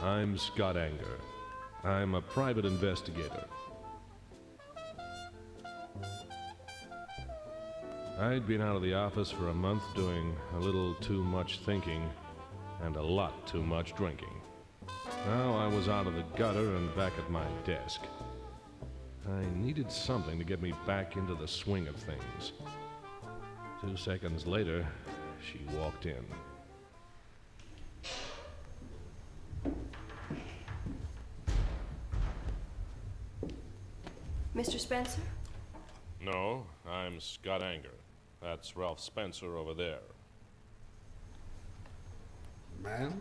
I'm Scott Anger. I'm a private investigator. I'd been out of the office for a month doing a little too much thinking and a lot too much drinking. Now I was out of the gutter and back at my desk. I needed something to get me back into the swing of things. 2 seconds later, she walked in. Mr. Spencer? No, I'm Scott Anger. That's Ralph Spencer over there. Ma'am?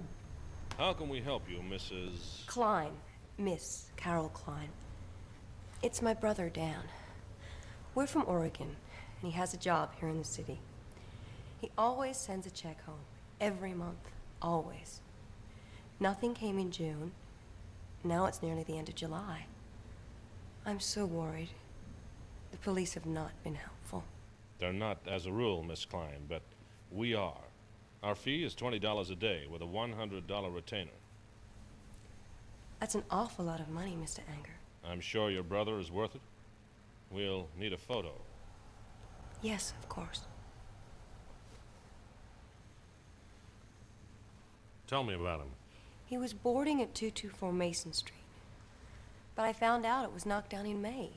How can we help you, Mrs. Klein. Miss Carol Klein. It's my brother, Dan. We're from Oregon, and he has a job here in the city. He always sends a check home, every month, always. Nothing came in June. Now it's nearly the end of July. I'm so worried. The police have not been helpful. They're not as a rule, Miss Klein, but we are. Our fee is $20 a day with a $100 retainer. That's an awful lot of money, Mr. Anger. I'm sure your brother is worth it. We'll need a photo. Yes, of course. Tell me about him. He was boarding at 224 Mason Street. But I found out it was knocked down in May.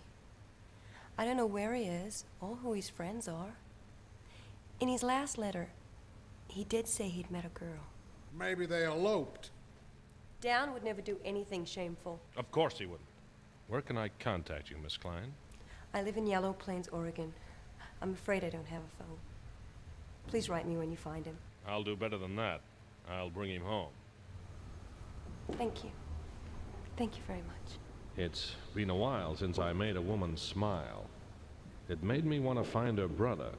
I don't know where he is or who his friends are. In his last letter, he did say he'd met a girl. Maybe they eloped. Dan would never do anything shameful. Of course he wouldn't. Where can I contact you, Miss Klein? I live in Yellow Plains, Oregon. I'm afraid I don't have a phone. Please write me when you find him. I'll do better than that. I'll bring him home. Thank you. Thank you very much. It's been a while since I made a woman smile. It made me want to find her brother,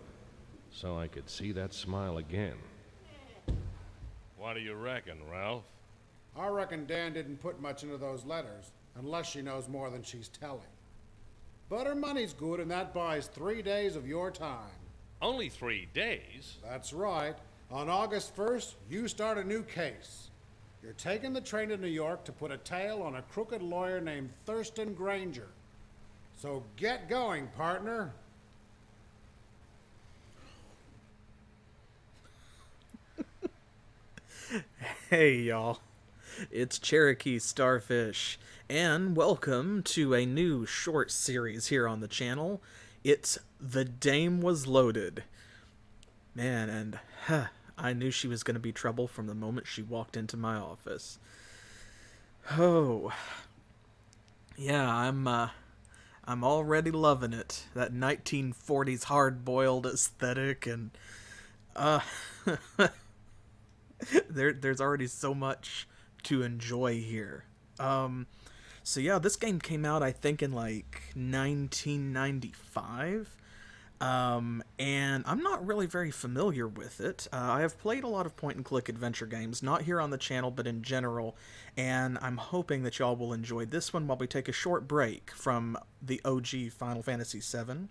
so I could see that smile again. What do you reckon, Ralph? I reckon Dan didn't put much into those letters, unless she knows more than she's telling. But her money's good, and that buys 3 days of your time. Only 3 days? That's right. On August 1st, you start a new case. You're taking the train to New York to put a tail on a crooked lawyer named Thurston Granger. So get going, partner. Hey y'all, it's CherokeeStarfish, and welcome to a new short series here on the channel. It's The Dame Was Loaded. Man, and I knew she was going to be trouble from the moment she walked into my office. Oh, yeah, I'm already loving it. That 1940s hard-boiled aesthetic, and there's already so much to enjoy here. So yeah, this game came out, I think, in like 1995. And I'm not really very familiar with it. I have played a lot of point-and-click adventure games, not here on the channel, but in general, and I'm hoping that y'all will enjoy this one while we take a short break from the OG Final Fantasy VII.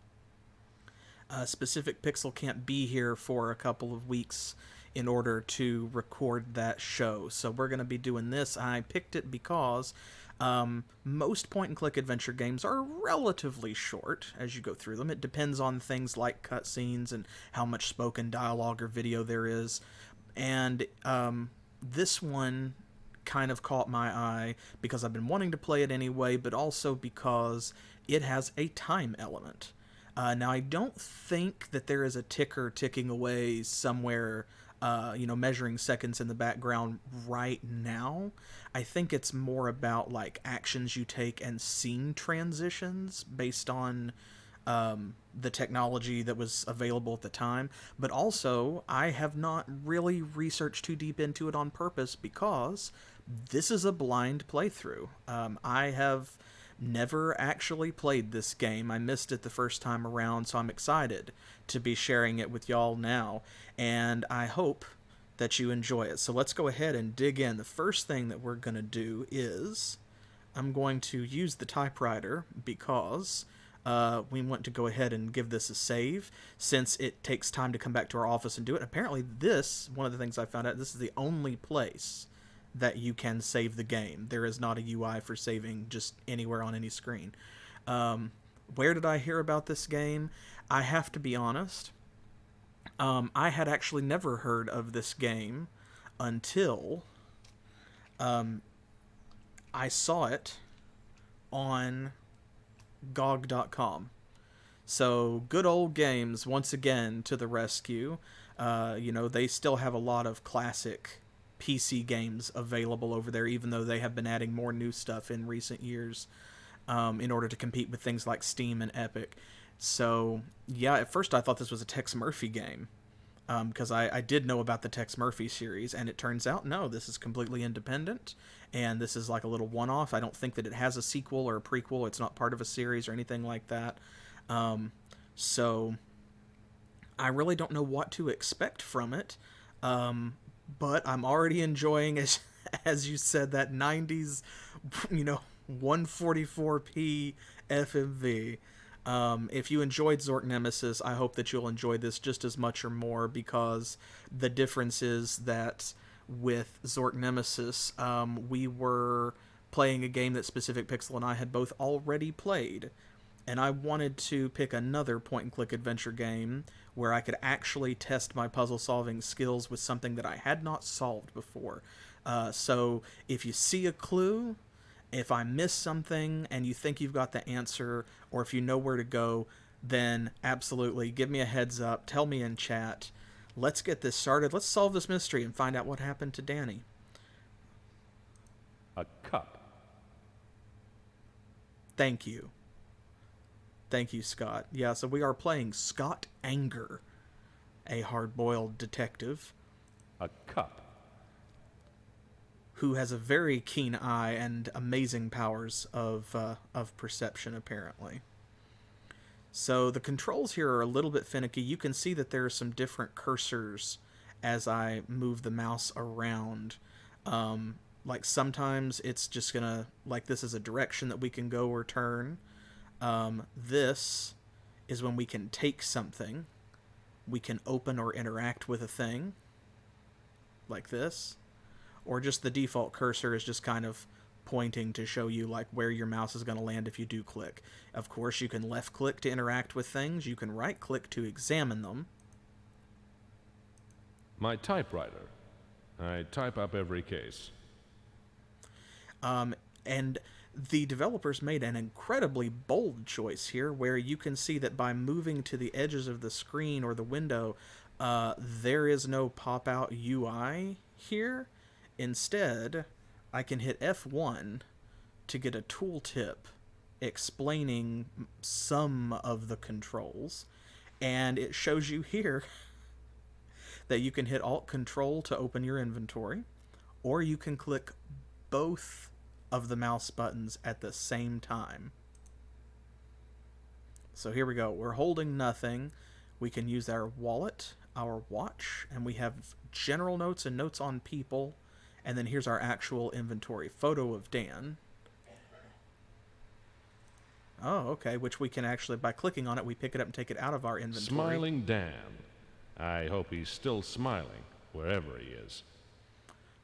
Specific Pixel can't be here for a couple of weeks in order to record that show, so we're going to be doing this. I picked it because most point-and-click adventure games are relatively short as you go through them. It depends on things like cutscenes and how much spoken dialogue or video there is. And this one kind of caught my eye because I've been wanting to play it anyway, but also because it has a time element. Now, I don't think that there is a ticker ticking away somewhere, measuring seconds in the background right now. I think it's more about like actions you take and scene transitions based on the technology that was available at the time. But also, I have not really researched too deep into it on purpose because this is a blind playthrough. I have never actually played this game. I missed it the first time around, so I'm excited to be sharing it with y'all now, and I hope that you enjoy it. So let's go ahead and dig in. The first thing that we're going to do is I'm going to use the typewriter because we want to go ahead and give this a save since it takes time to come back to our office and do it. Apparently this, one of the things I found out, this is the only place that you can save the game. There is not a UI for saving just anywhere on any screen. Where did I hear about this game? I have to be honest. I had actually never heard of this game until I saw it on GOG.com. So, good old games, once again, to the rescue. They still have a lot of classic PC games available over there, even though they have been adding more new stuff in recent years in order to compete with things like Steam and Epic. So, yeah, at first I thought this was a Tex Murphy game, because I did know about the Tex Murphy series, and it turns out, no, this is completely independent, and this is like a little one-off. I don't think that it has a sequel or a prequel. It's not part of a series or anything like that. So I really don't know what to expect from it, but I'm already enjoying, as you said, that 90s, 144p FMV. If you enjoyed Zork Nemesis, I hope that you'll enjoy this just as much or more, because the difference is that with Zork Nemesis, we were playing a game that Specific Pixel and I had both already played, and I wanted to pick another point-and-click adventure game where I could actually test my puzzle-solving skills with something that I had not solved before. So if you see a clue, if I miss something and you think you've got the answer, or if you know where to go, then absolutely give me a heads up, tell me in chat. Let's get this started. Let's solve this mystery and find out what happened to Danny. A cup. Thank you. Thank you, Scott. Yeah, so we are playing Scott Anger, a hard-boiled detective. A cup. Who has a very keen eye and amazing powers of perception, apparently. So the controls here are a little bit finicky. You can see that there are some different cursors as I move the mouse around. Like sometimes it's just gonna, like this is a direction that we can go or turn. This is when we can take something. We can open or interact with a thing, like this. Or just the default cursor is just kind of pointing to show you like where your mouse is going to land if you do click. Of course, you can left click to interact with things. You can right click to examine them. My typewriter. I type up every case. And the developers made an incredibly bold choice here, where you can see that by moving to the edges of the screen or the window, there is no pop-out UI here. Instead, I can hit F1 to get a tooltip explaining some of the controls, and it shows you here that you can hit Alt-Control to open your inventory, or you can click both of the mouse buttons at the same time. So here we go. We're holding nothing. We can use our wallet, our watch, and we have general notes and notes on people. And then here's our actual inventory. Photo of Dan. Oh, okay, which we can actually, by clicking on it, we pick it up and take it out of our inventory. Smiling Dan. I hope he's still smiling, wherever he is.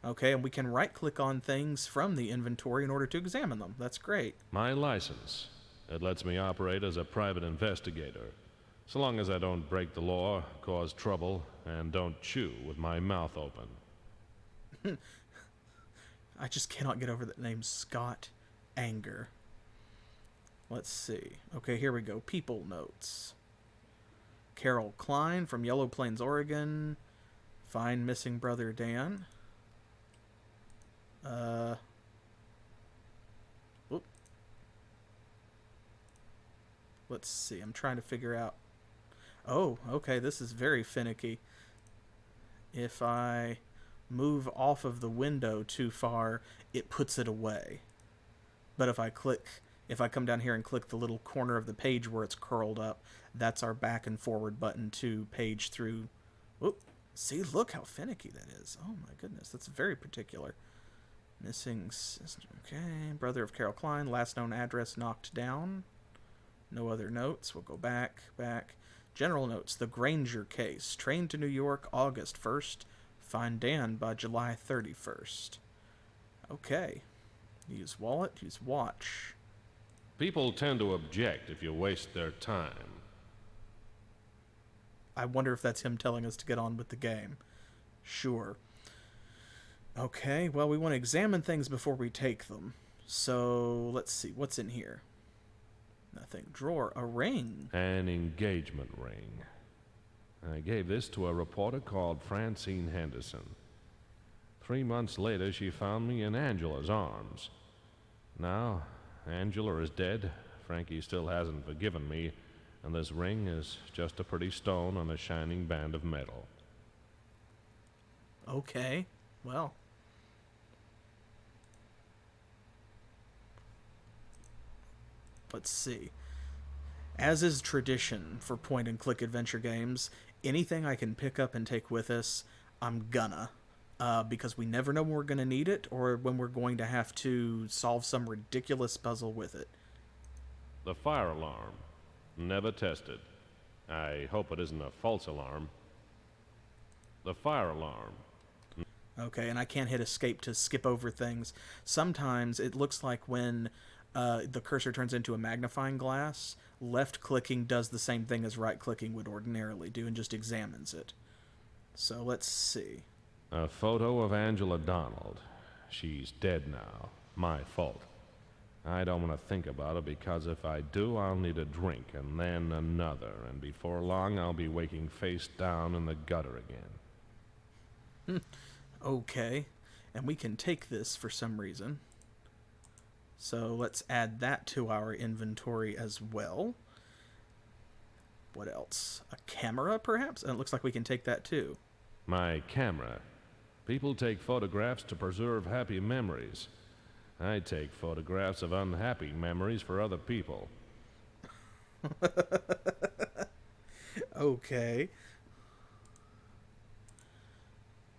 Okay, and we can right-click on things from the inventory in order to examine them. That's great. My license. It lets me operate as a private investigator, so long as I don't break the law, cause trouble, and don't chew with my mouth open. I just cannot get over that name, Scott Anger. Let's see. Okay, here we go. People notes. Carol Klein from Yellow Plains, Oregon. Find missing brother Dan. Whoop. Let's see. I'm trying to figure out. Oh, okay. This is very finicky. If I move off of the window too far, it puts it away. But if I come down here and click the little corner of the page where it's curled up, that's our back and forward button to page through. Whoop. See, look how finicky that is. Oh my goodness, that's very particular. Missing sister. Okay, brother of Carol Klein. Last known address knocked down. No other notes. We'll go back. General notes. The Granger case. Train to New York August 1st. Find Dan by July 31st. Okay. Use wallet, use watch. People tend to object if you waste their time. I wonder if that's him telling us to get on with the game. Sure. Okay, well, we want to examine things before we take them. So, let's see. What's in here? Nothing. Drawer. A ring. An engagement ring. I gave this to a reporter called Francine Henderson. 3 months later, she found me in Angela's arms. Now, Angela is dead, Frankie still hasn't forgiven me, and this ring is just a pretty stone on a shining band of metal. Okay, well. Let's see. As is tradition for point-and-click adventure games, anything I can pick up and take with us, I'm gonna. Because we never know when we're going to need it or when we're going to have to solve some ridiculous puzzle with it. The fire alarm. Never tested. I hope it isn't a false alarm. The fire alarm. Okay, and I can't hit escape to skip over things. Sometimes it looks like when the cursor turns into a magnifying glass, left-clicking does the same thing as right-clicking would ordinarily do and just examines it. So let's see. A photo of Angela Donald. She's dead now. My fault. I don't want to think about it because if I do, I'll need a drink and then another, and before long I'll be waking face down in the gutter again. Okay, and we can take this for some reason. So let's add that to our inventory as well. What else? A camera, perhaps? And it looks like we can take that too. My camera. People take photographs to preserve happy memories. I take photographs of unhappy memories for other people. Okay.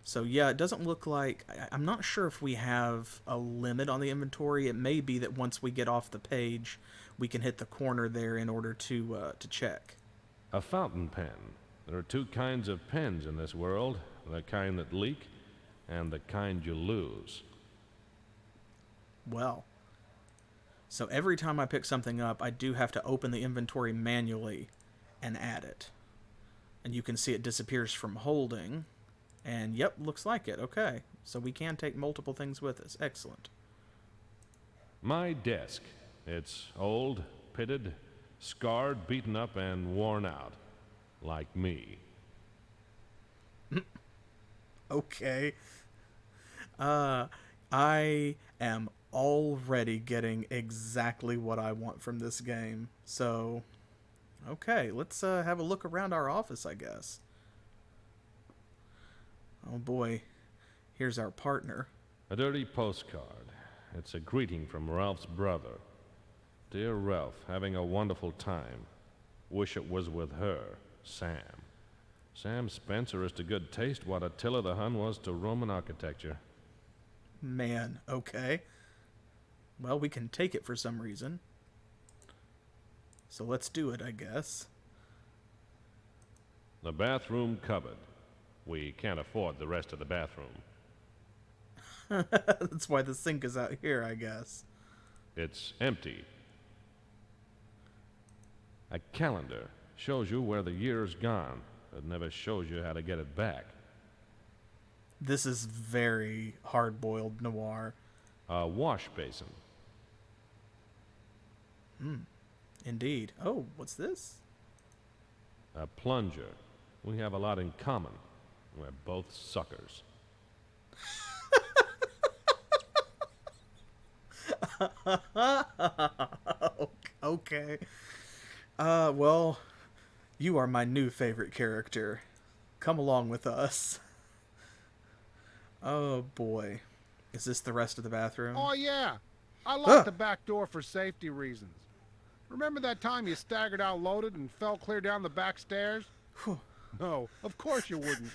So yeah, it doesn't look like... I'm not sure if we have a limit on the inventory. It may be that once we get off the page, we can hit the corner there in order to check. A fountain pen. There are two kinds of pens in this world. The kind that leak and the kind you lose. Well, so every time I pick something up, I do have to open the inventory manually and add it. And you can see it disappears from holding. And yep, looks like it. Okay, so we can take multiple things with us. Excellent. My desk. It's old, pitted, scarred, beaten up, and worn out. Like me. Okay. I am already getting exactly what I want from this game. So, okay, let's have a look around our office, I guess. Oh boy, here's our partner. A dirty postcard. It's a greeting from Ralph's brother. Dear Ralph, having a wonderful time. Wish it was with her, Sam. Sam Spencer is to good taste what Attila the Hun was to Roman architecture. Man, okay. Well, we can take it for some reason. So let's do it, I guess. The bathroom cupboard. We can't afford the rest of the bathroom. That's why the sink is out here, I guess. It's empty. A calendar shows you where the year's gone. It never shows you how to get it back. This is very hard-boiled noir. A wash basin. Indeed. Oh, what's this? A plunger. We have a lot in common. We're both suckers. Okay. Well, you are my new favorite character. Come along with us. Oh, boy. Is this the rest of the bathroom? Oh, yeah. I locked the back door for safety reasons. Remember that time you staggered out loaded and fell clear down the back stairs? No, of course you wouldn't.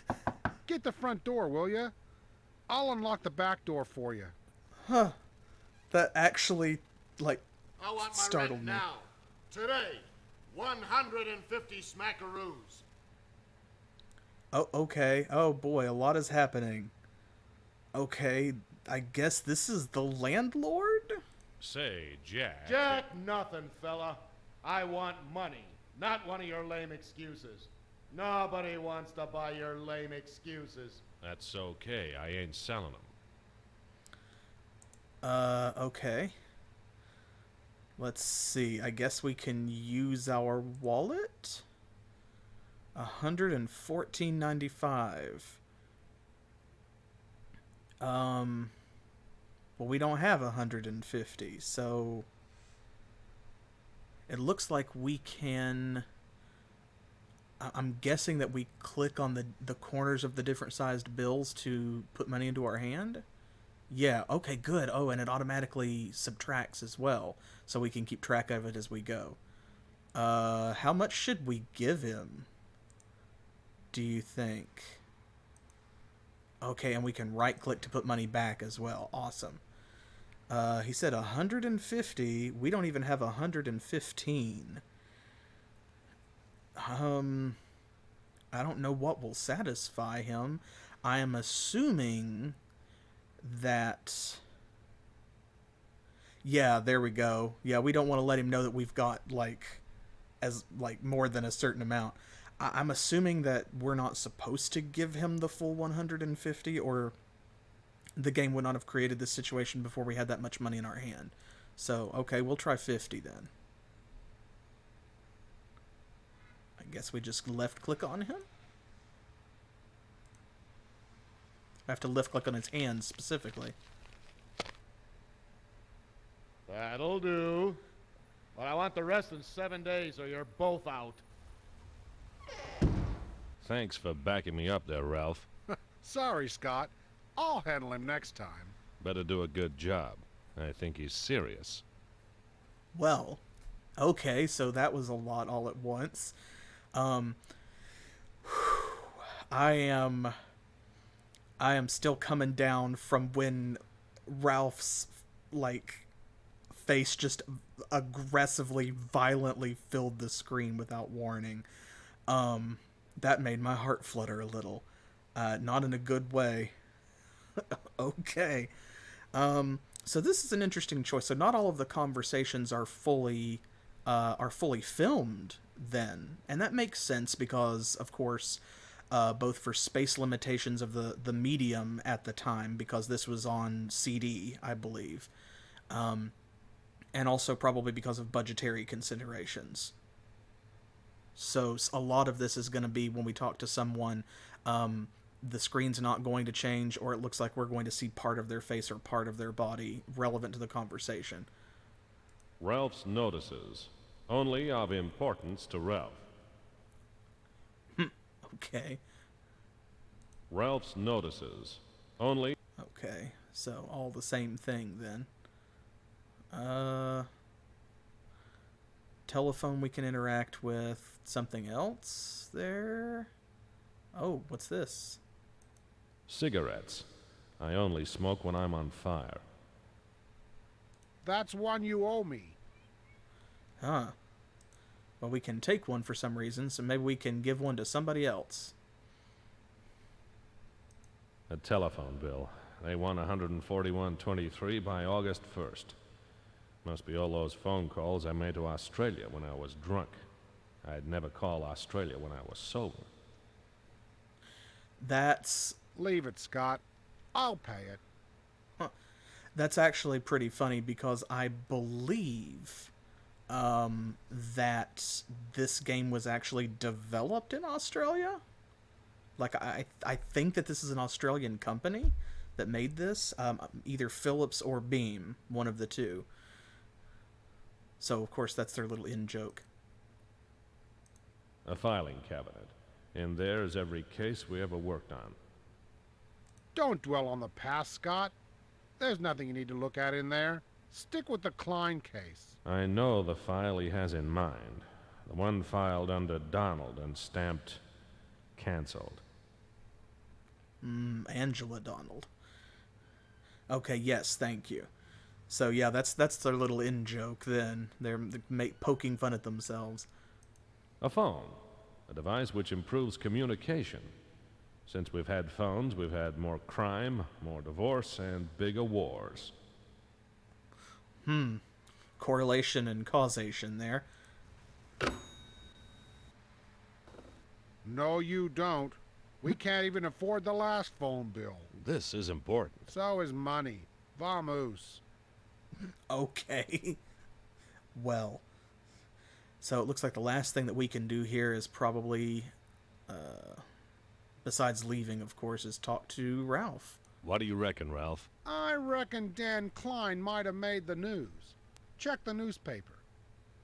Get the front door, will you? I'll unlock the back door for you. Huh. That actually, like, I want my startled rent me. now. Today. 150 smackaroos. Oh, okay. Oh, boy, a lot is happening. Okay, I guess this is the landlord? Say, Jack. Jack nothing, fella. I want money, not one of your lame excuses. Nobody wants to buy your lame excuses. That's okay. I ain't selling them. Okay. Let's see. I guess we can use our wallet? $114.95. Well, we don't have 150, so it looks like we can. I'm guessing that we click on the corners of the different sized bills to put money into our hand. Yeah, okay, good. Oh, and it automatically subtracts as well, so we can keep track of it as we go. How much should we give him, do you think? Okay, and we can right-click to put money back as well. Awesome. He said 150. We don't even have 115. I don't know what will satisfy him. I am assuming that... Yeah, there we go. Yeah, we don't want to let him know that we've got, more than a certain amount. I'm assuming that we're not supposed to give him the full 150, or the game would not have created this situation before we had that much money in our hand. So, okay, we'll try 50 then. I guess we just left-click on him? I have to left-click on his hands specifically. That'll do. But I want the rest in 7 days or you're both out. Thanks for backing me up there, Ralph. Sorry, Scott. I'll handle him next time. Better do a good job. I think he's serious. Well, okay, so that was a lot all at once. I am still coming down from when Ralph's face just aggressively, violently filled the screen without warning. That made my heart flutter a little. Not in a good way. Okay. So this is an interesting choice. So not all of the conversations are fully filmed then. And that makes sense because, of course, both for space limitations of the medium at the time, because this was on CD, I believe. And also probably because of budgetary considerations. So a lot of this is going to be when we talk to someone, the screen's not going to change, or it looks like we're going to see part of their face or part of their body relevant to the conversation. Ralph's notices. Only of importance to Ralph. Okay. Ralph's notices. Only... Okay, so all the same thing then. Telephone we can interact with. Something else there? Oh, what's this? Cigarettes. I only smoke when I'm on fire. That's one you owe me. Huh. Well, we can take one for some reason, so maybe we can give one to somebody else. A telephone bill. They want $141.23 by August 1st. Must be all those phone calls I made to Australia when I was drunk. I'd never call Australia when I was sober. That's... Leave it, Scott. I'll pay it. Huh. That's actually pretty funny because I believe that this game was actually developed in Australia. I think that this is an Australian company that made this, either Philips or Beam, one of the two. So, of course, that's their little in-joke. A filing cabinet. In there is every case we ever worked on. Don't dwell on the past, Scott. There's nothing you need to look at in there. Stick with the Klein case. I know the file he has in mind. The one filed under Donald and stamped canceled. Angela Donald. Okay, yes, thank you. So yeah, that's their little in-joke then. They're poking fun at themselves. A phone. A device which improves communication. Since we've had phones, we've had more crime, more divorce, and bigger wars. Correlation and causation there. No, you don't. We can't even afford the last phone bill. This is important. So is money. Vamos. Okay. Well. So it looks like the last thing that we can do here is probably, besides leaving, of course, is talk to Ralph. What do you reckon, Ralph? I reckon Dan Klein might have made the news. Check the newspaper.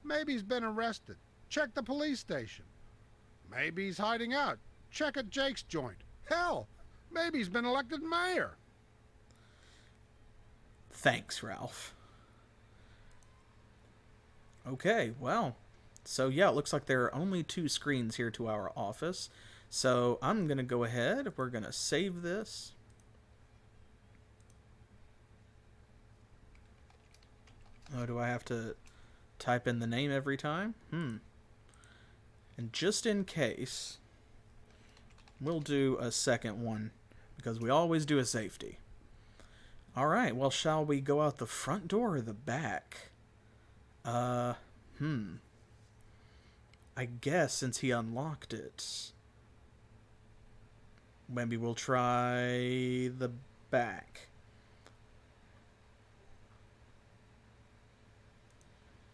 Maybe he's been arrested. Check the police station. Maybe he's hiding out. Check at Jake's joint. Hell, maybe he's been elected mayor. Thanks, Ralph. Okay, well, so yeah, it looks like there are only 2 screens here to our office. So I'm going to go ahead. We're going to save this. Oh, do I have to type in the name every time? And just in case, we'll do a second one, because we always do a safety. Alright, well, shall we go out the front door or the back? I guess since he unlocked it, maybe we'll try the back.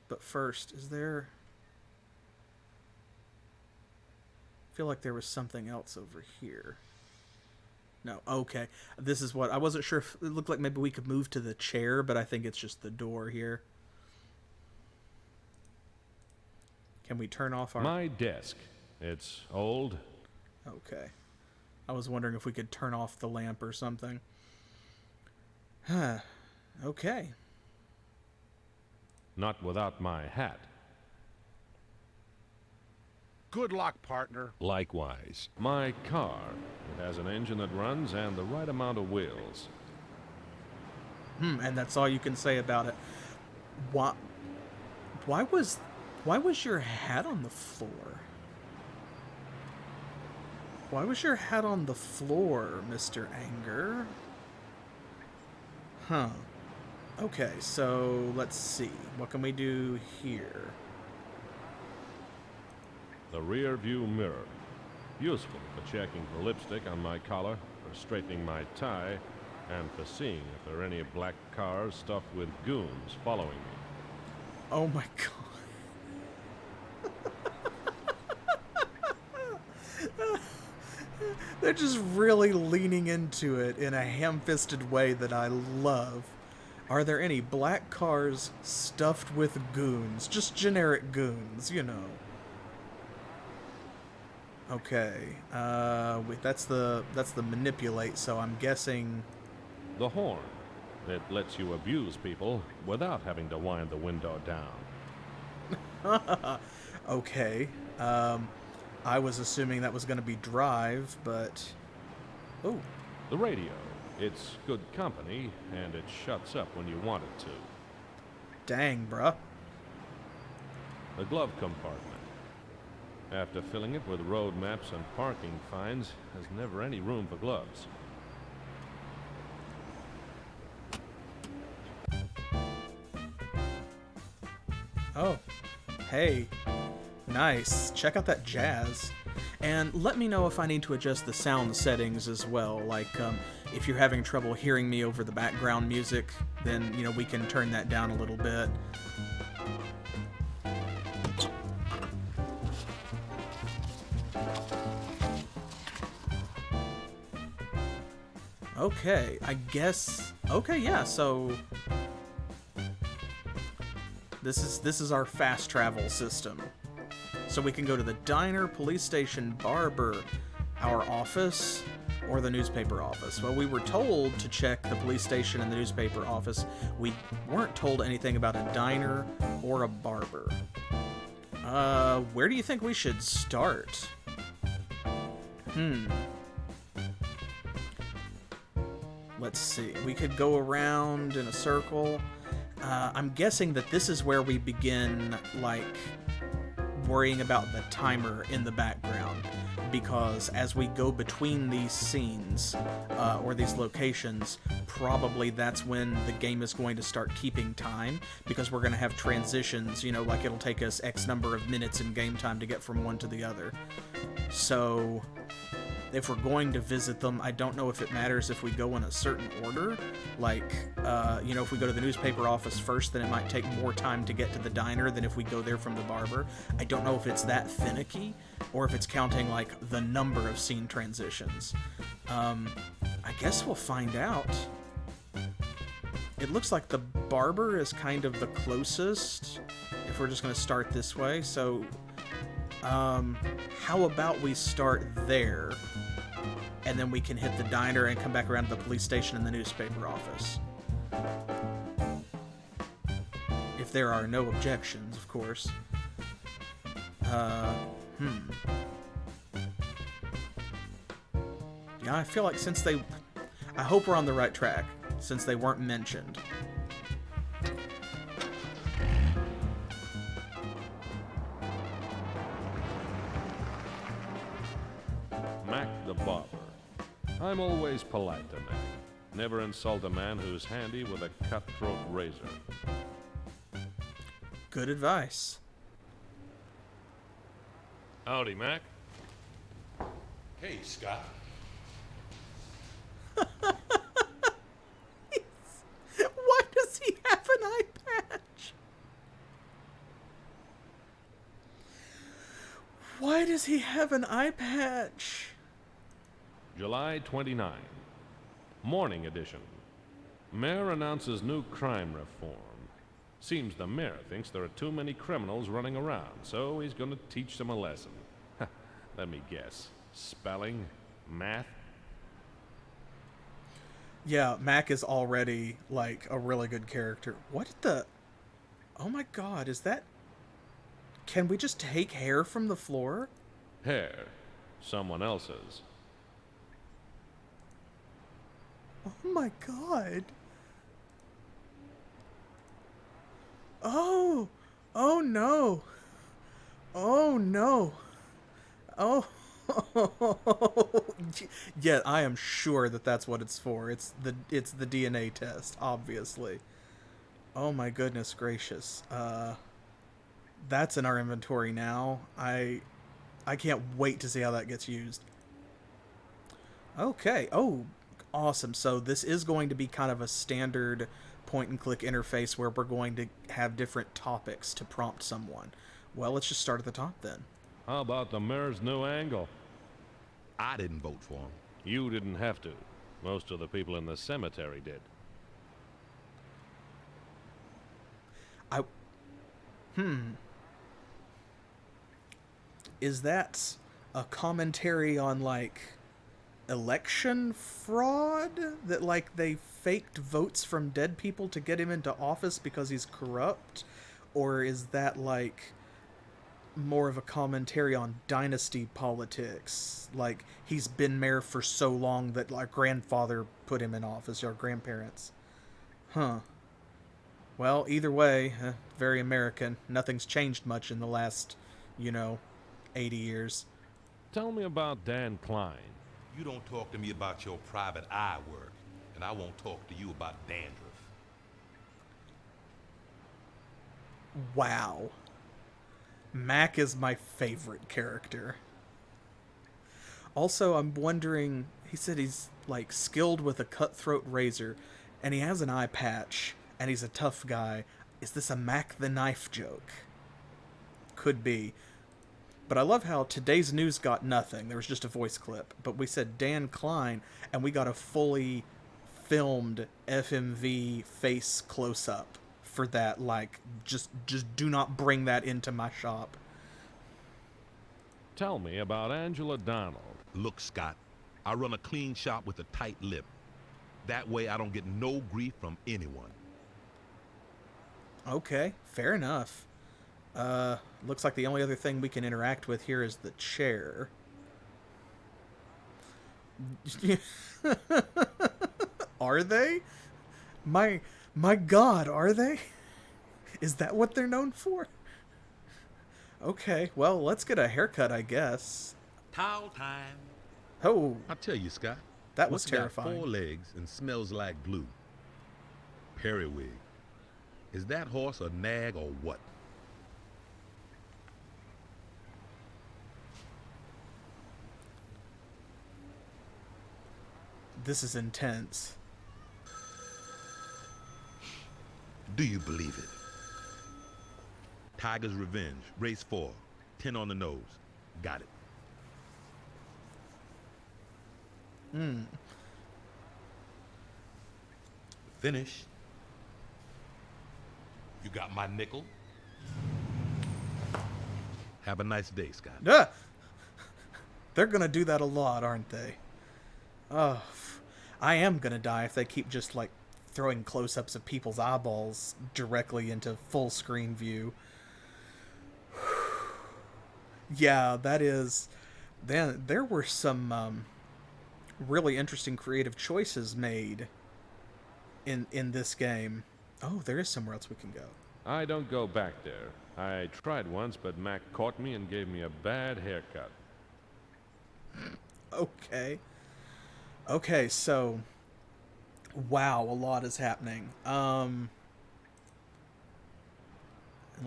But first, is there... I feel like there was something else over here. No, okay. This is what... I wasn't sure if it looked like maybe we could move to the chair, but I think it's just the door here. Can we turn off our... My desk. It's old. Okay. I was wondering if we could turn off the lamp or something. Okay. Not without my hat. Good luck, partner. Likewise. My car. It has an engine that runs and the right amount of wheels. And that's all you can say about it. Why was your hat on the floor? Why was your hat on the floor, Mr. Anger? Huh. Okay, so let's see. What can we do here? The rear view mirror. Useful for checking for lipstick on my collar, for straightening my tie, and for seeing if there are any black cars stuffed with goons following me. Oh my god. They're just really leaning into it in a ham-fisted way that I love. Are there any black cars stuffed with goons? Just generic goons, you know. Okay. That's the manipulate, so I'm guessing... The horn. It lets you abuse people without having to wind the window down. Okay. I was assuming that was going to be drive, but... Oh. The radio. It's good company, and it shuts up when you want it to. Dang, bruh. The glove compartment. After filling it with road maps and parking fines, there's never any room for gloves. Oh. Hey. Nice. Check out that jazz. And let me know if I need to adjust the sound settings as well. Like, if you're having trouble hearing me over the background music, then, you know, we can turn that down a little bit. Okay, I guess... Okay, yeah, so... This is our fast travel system. So we can go to the diner, police station, barber, our office, or the newspaper office. Well, we were told to check the police station and the newspaper office. We weren't told anything about a diner or a barber. Where do you think we should start? Let's see. We could go around in a circle. I'm guessing that this is where we begin, like, worrying about the timer in the background, because as we go between these scenes or these locations, probably that's when the game is going to start keeping time, because we're going to have transitions, you know, like it'll take us X number of minutes in game time to get from one to the other. So if we're going to visit them, I don't know if it matters if we go in a certain order. Like, you know, if we go to the newspaper office first, then it might take more time to get to the diner than if we go there from the barber. I don't know if it's that finicky, or if it's counting, like, the number of scene transitions. I guess we'll find out. It looks like the barber is kind of the closest, if we're just going to start this way. So, how about we start there, and then we can hit the diner and come back around to the police station and the newspaper office. If there are no objections, of course. Yeah, I feel like since they... I hope we're on the right track, since they weren't mentioned. Mac the barber. I'm always polite to men. Never insult a man who's handy with a cutthroat razor. Good advice. Howdy, Mac. Hey, Scott. Why does he have an eye patch? Why does he have an eye patch? July 29. Morning edition. Mayor announces new crime reform. Seems the mayor thinks there are too many criminals running around, so he's going to teach them a lesson. Let me guess. Spelling? Math? Yeah, Mac is already, like, a really good character. What the... Oh my god, is that... Can we just take hair from the floor? Hair. Someone else's. Oh my god. Oh! Oh no! Oh no! Oh! Yeah, I am sure that that's what it's for. It's the DNA test, obviously. Oh my goodness gracious. That's in our inventory now. I can't wait to see how that gets used. Okay. Oh, awesome. So this is going to be kind of a standard point-and-click interface where we're going to have different topics to prompt someone. Well, let's just start at the top then. How about the mayor's new angle? I didn't vote for him. You didn't have to. Most of the people in the cemetery did. Is that a commentary on, like, election fraud? That, like, they faked votes from dead people to get him into office because he's corrupt? Or is that, like, more of a commentary on dynasty politics? Like, he's been mayor for so long that our grandfather put him in office, our grandparents. Huh. Well, either way, very American. Nothing's changed much in the last, 80 years. Tell me about Dan Klein. You don't talk to me about your private eye work, and I won't talk to you about dandruff. Wow. Mac is my favorite character. Also, I'm wondering, he said he's, like, skilled with a cutthroat razor, and he has an eye patch, and he's a tough guy. Is this a Mac the Knife joke? Could be. But I love how today's news got nothing. There was just a voice clip. But we said Dan Klein, and we got a fully filmed FMV face close-up for that. Like, just do not bring that into my shop. Tell me about Angela Donald. Look, Scott, I run a clean shop with a tight lip. That way I don't get no grief from anyone. Okay, fair enough. Looks like the only other thing we can interact with here is the chair. Are they? My God, are they? Is that what they're known for? Okay, well, let's get a haircut, I guess. Towel time. Oh, I tell you, Scott. that was what's got terrifying. 4 legs and smells like glue? Periwig. Is that horse a nag or what? This is intense. Do you believe it? Tiger's Revenge, race 4, 10 on the nose. Got it. Finish. You got my nickel? Have a nice day, Scott. Ah! They're gonna do that a lot, aren't they? Oh, I am gonna die if they keep just, like, throwing close-ups of people's eyeballs directly into full screen view. Yeah, that is... Then there were some really interesting creative choices made in this game. Oh, there is somewhere else we can go. I don't go back there. I tried once, but Mac caught me and gave me a bad haircut. Okay. Okay, so... Wow, a lot is happening. Let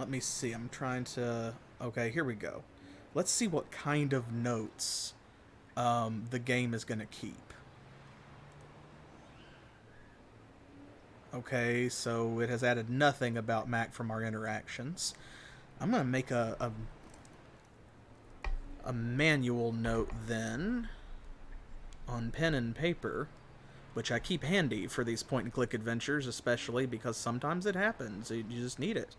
me see. I'm trying to... Okay, here we go. Let's see what kind of notes the game is going to keep. Okay, so it has added nothing about Mac from our interactions. I'm going to make a manual note then on pen and paper, which I keep handy for these point-and-click adventures, especially because sometimes it happens. You just need it.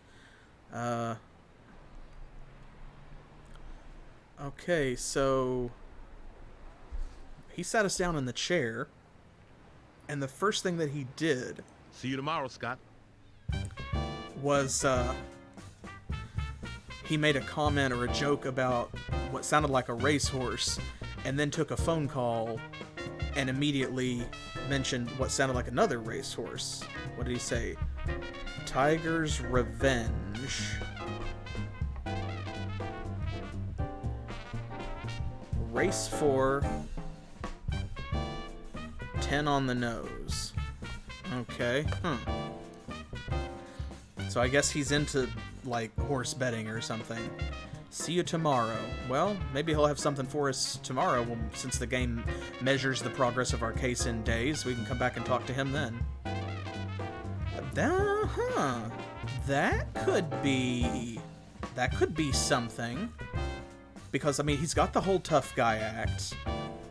Okay, so he sat us down in the chair, and the first thing that he did See you tomorrow, Scott. was he made a comment or a joke about what sounded like a racehorse, and then took a phone call and immediately mentioned what sounded like another racehorse. What did he say? Tiger's Revenge. Race 4. 10 on the nose. Okay, So I guess he's into, like, horse betting or something. See you tomorrow. Well, maybe he'll have something for us tomorrow, since the game measures the progress of our case in days. We can come back and talk to him then. That could be something. Because, I mean, he's got the whole tough guy act.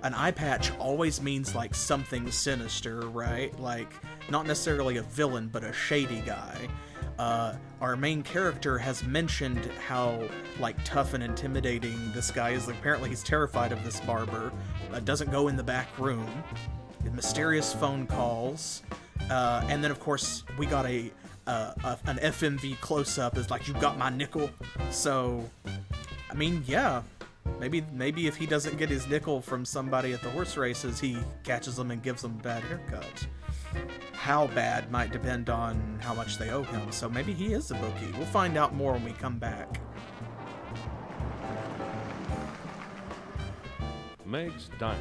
An eye patch always means, like, something sinister, right? Like, not necessarily a villain, but a shady guy. Our main character has mentioned how, like, tough and intimidating this guy is. Like, apparently he's terrified of this barber. Doesn't go in the back room. Mysterious phone calls. And then, of course, we got an FMV close-up. Is like, you got my nickel. So, I mean, yeah. Maybe if he doesn't get his nickel from somebody at the horse races, he catches them and gives them a bad haircut. How bad might depend on how much they owe him, so maybe he is a bookie. We'll find out more when we come back. Meg's Diner.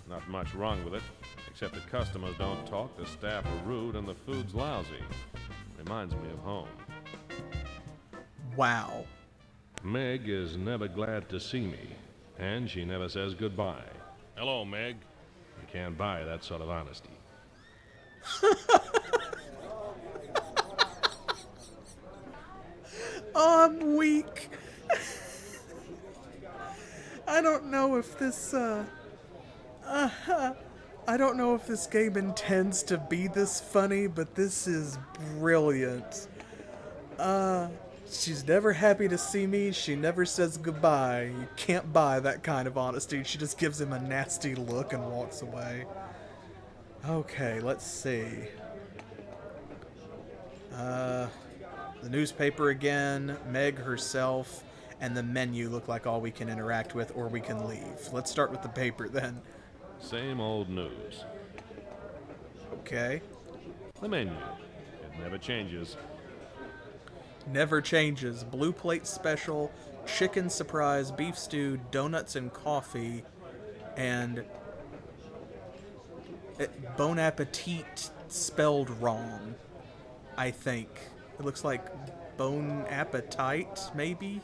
Not much wrong with it, except the customers don't talk, the staff are rude, and the food's lousy. Reminds me of home. Wow. Meg is never glad to see me, and she never says goodbye. Hello, Meg. You can't buy that sort of honesty. Oh, I'm weak. I don't know if this, I don't know if this game intends to be this funny, but this is brilliant. She's never happy to see me. She never says goodbye. You can't buy that kind of honesty. She just gives him a nasty look and walks away. Okay, let's see. The newspaper again, Meg herself, and the menu look like all we can interact with, or we can leave. Let's start with the paper then. Same old news. Okay. The menu. It never changes. Never changes. Blue plate special, chicken surprise, beef stew, donuts and coffee, and bon appetit spelled wrong, I think. It looks like bone appetite, maybe?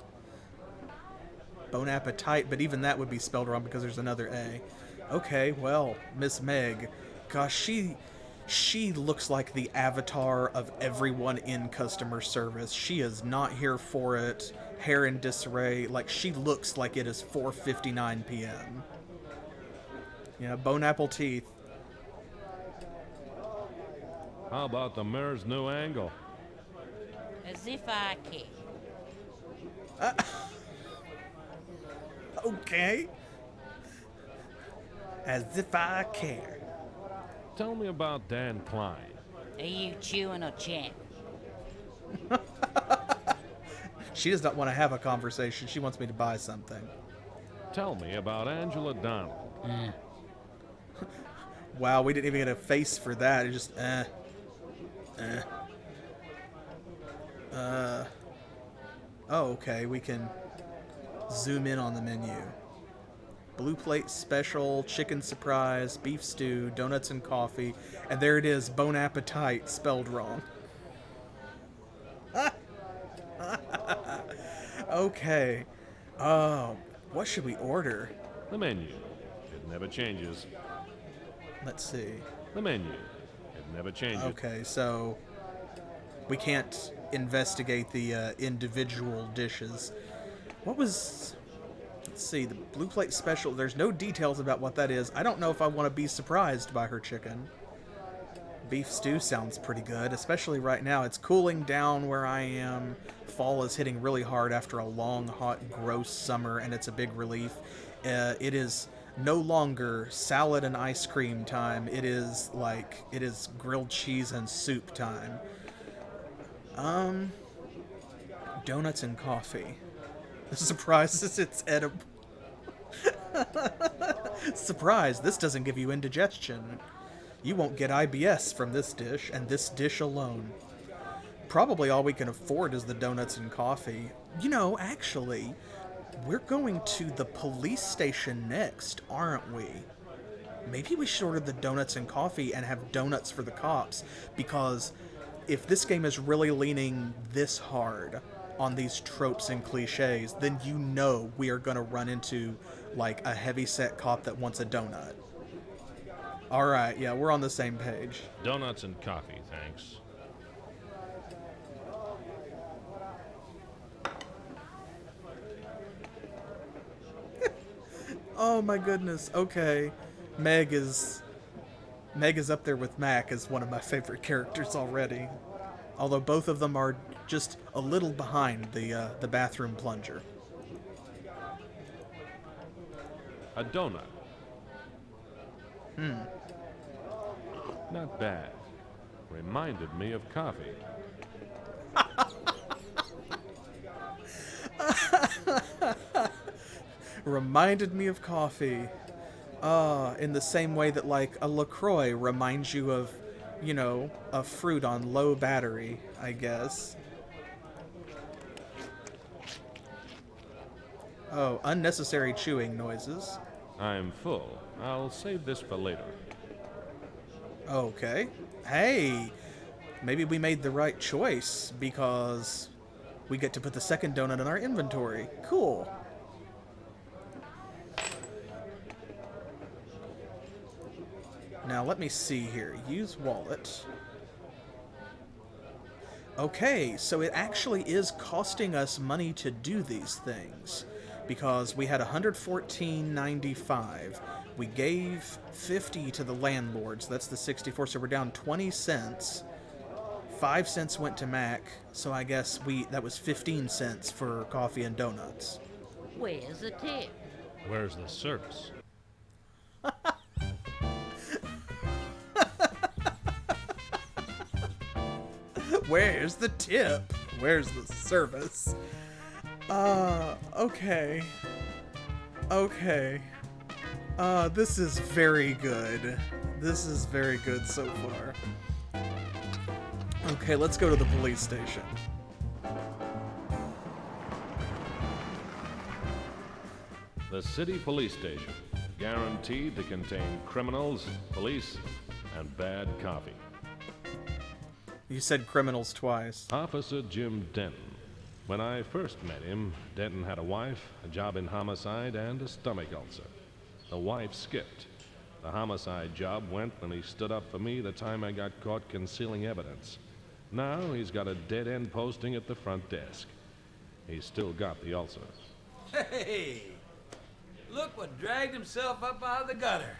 Bone appetite, but even that would be spelled wrong because there's another A. Okay, well, Miss Meg, gosh, she looks like the avatar of everyone in customer service. She is not here for it. Hair in disarray. Like, she looks like it is 4:59 p.m. Yeah, bone apple teeth. How about the mayor's new angle? As if I care. Okay. As if I care. Tell me about Dan Klein. Are you chewing or chatting? She does not want to have a conversation. She wants me to buy something. Tell me about Angela Donald. Wow, we didn't even get a face for that. It just, Oh, okay, we can zoom in on the menu. Blue plate special, chicken surprise, beef stew, donuts and coffee, and there it is, bon appetite, spelled wrong. Okay. What should we order? The menu. It never changes. Let's see. The menu. It never changes. Okay, so we can't investigate the individual dishes. What was... Let's see, the blue plate special. There's no details about what that is. I don't know if I want to be surprised by her chicken. Beef stew sounds pretty good, especially right now. It's cooling down where I am. Fall is hitting really hard after a long, hot, gross summer, and it's a big relief. It is no longer salad and ice cream time. It is grilled cheese and soup time. Donuts and coffee. Surprise, it's edible. Surprise, this doesn't give you indigestion. You won't get IBS from this dish, and this dish alone. Probably all we can afford is the donuts and coffee. You know, actually, we're going to the police station next, aren't we? Maybe we should order the donuts and coffee and have donuts for the cops, because if this game is really leaning this hard on these tropes and cliches, then you know we are going to run into, like, a heavy-set cop that wants a donut. Alright, yeah, we're on the same page. Donuts and coffee, thanks. Oh my goodness, okay. Meg is up there with Mac as one of my favorite characters already. Although both of them are just a little behind the bathroom plunger. A donut. Not bad. Reminded me of coffee. Reminded me of coffee. In the same way that, like, a LaCroix reminds you of, you know, a fruit on low battery, I guess. Oh, unnecessary chewing noises. I'm full. I'll save this for later. Okay. Hey, maybe we made the right choice, because we get to put the second donut in our inventory. Cool. Now, let me see here. Use wallet. Okay, so it actually is costing us money to do these things, because we had $114.95. We gave $50 to the landlords. That's the 64, so we're down 20 cents. 5 cents went to Mac, so I guess that was 15 cents for coffee and donuts. Where's the tip? Where's the service? Where's the tip? Where's the service? Okay. Okay. This is very good. This is very good so far. Okay, let's go to the police station. The city police station, guaranteed to contain criminals, police, and bad coffee. You said criminals twice. Officer Jim Denton. When I first met him, Denton had a wife, a job in homicide, and a stomach ulcer. The wife skipped. The homicide job went when he stood up for me the time I got caught concealing evidence. Now he's got a dead-end posting at the front desk. He's still got the ulcer. Hey! Look what dragged himself up out of the gutter.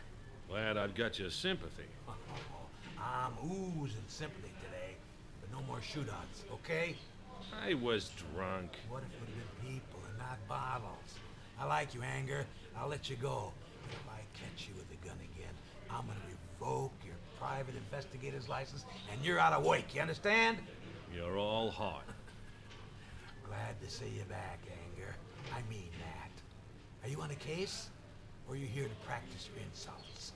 Glad I've got your sympathy. I'm oozing sympathy today, but no more shootouts, okay? I was drunk. What if it would have been people and not bottles? I like you, Anger. I'll let you go. But if I catch you with a gun again, I'm gonna revoke your private investigator's license, and you're out of work, you understand? You're all hot. Glad to see you back, Anger. I mean that. Are you on a case, or are you here to practice your insults?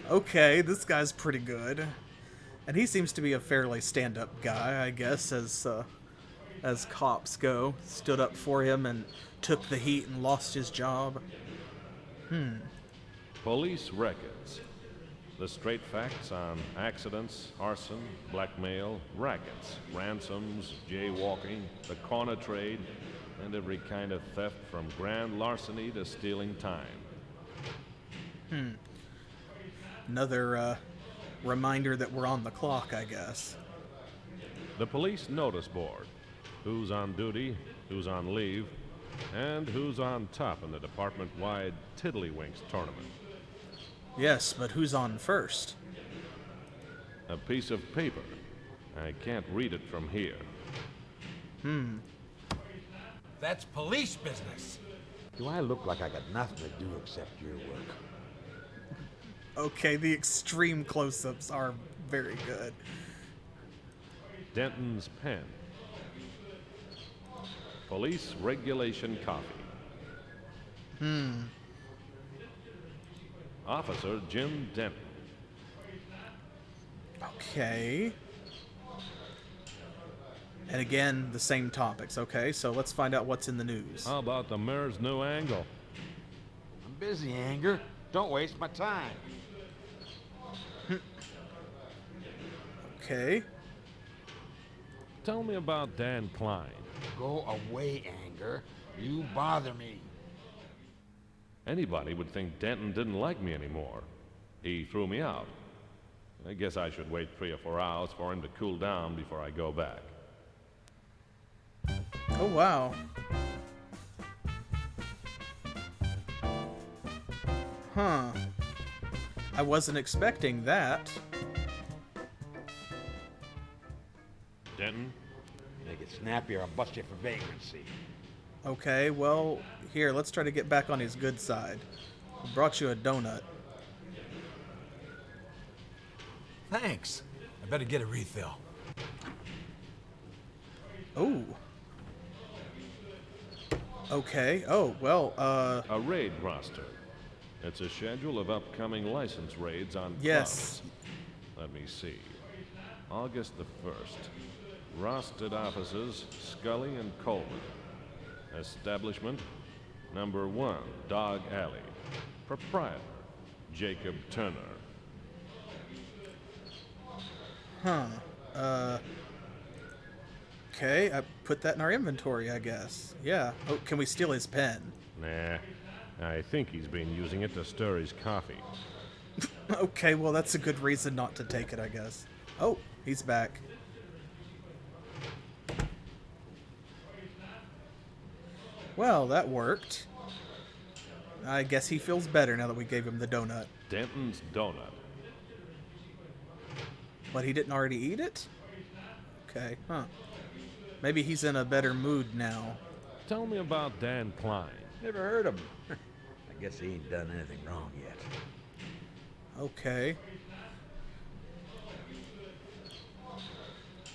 Okay, this guy's pretty good. And he seems to be a fairly stand-up guy, I guess, as cops go. Stood up for him and took the heat and lost his job. Police records. The straight facts on accidents, arson, blackmail, rackets, ransoms, jaywalking, the corner trade, and every kind of theft from grand larceny to stealing time. Another reminder that we're on the clock, I guess. The police notice board. Who's on duty, who's on leave, and who's on top in the department-wide Tiddlywinks tournament. Yes, but who's on first? A piece of paper. I can't read it from here. That's police business. Do I look like I got nothing to do except your work? Okay, the extreme close-ups are very good. Denton's pen. Police regulation copy. Officer Jim Denton. Okay. And again, the same topics. Okay, so let's find out what's in the news. How about the mayor's new angle? I'm busy, Anger. Don't waste my time. Okay. Tell me about Dan Klein. Go away, Anger. You bother me. Anybody would think Denton didn't like me anymore. He threw me out. I guess I should wait 3 or 4 hours for him to cool down before I go back. Oh, wow. Huh. I wasn't expecting that. Denton? Make it snappier, I'll bust you for vagrancy. Okay, well, here, let's try to get back on his good side. I brought you a donut. Thanks. I better get a refill. Oh. Okay. Oh, well, A raid roster. It's a schedule of upcoming license raids on yes. clubs. Let me see. August the 1st. Rostered offices, Scully and Coleman. Establishment, number 1, Dog Alley. Proprietor, Jacob Turner. Huh. Okay, I put that in our inventory, I guess. Yeah. Oh, can we steal his pen? Nah, I think he's been using it to stir his coffee. Okay, well, that's a good reason not to take it, I guess. Oh, he's back. Well, that worked. I guess he feels better now that we gave him the donut. Denton's Donut. But he didn't already eat it? Okay, huh. Maybe he's in a better mood now. Tell me about Dan Klein. Never heard of him. I guess he ain't done anything wrong yet. Okay.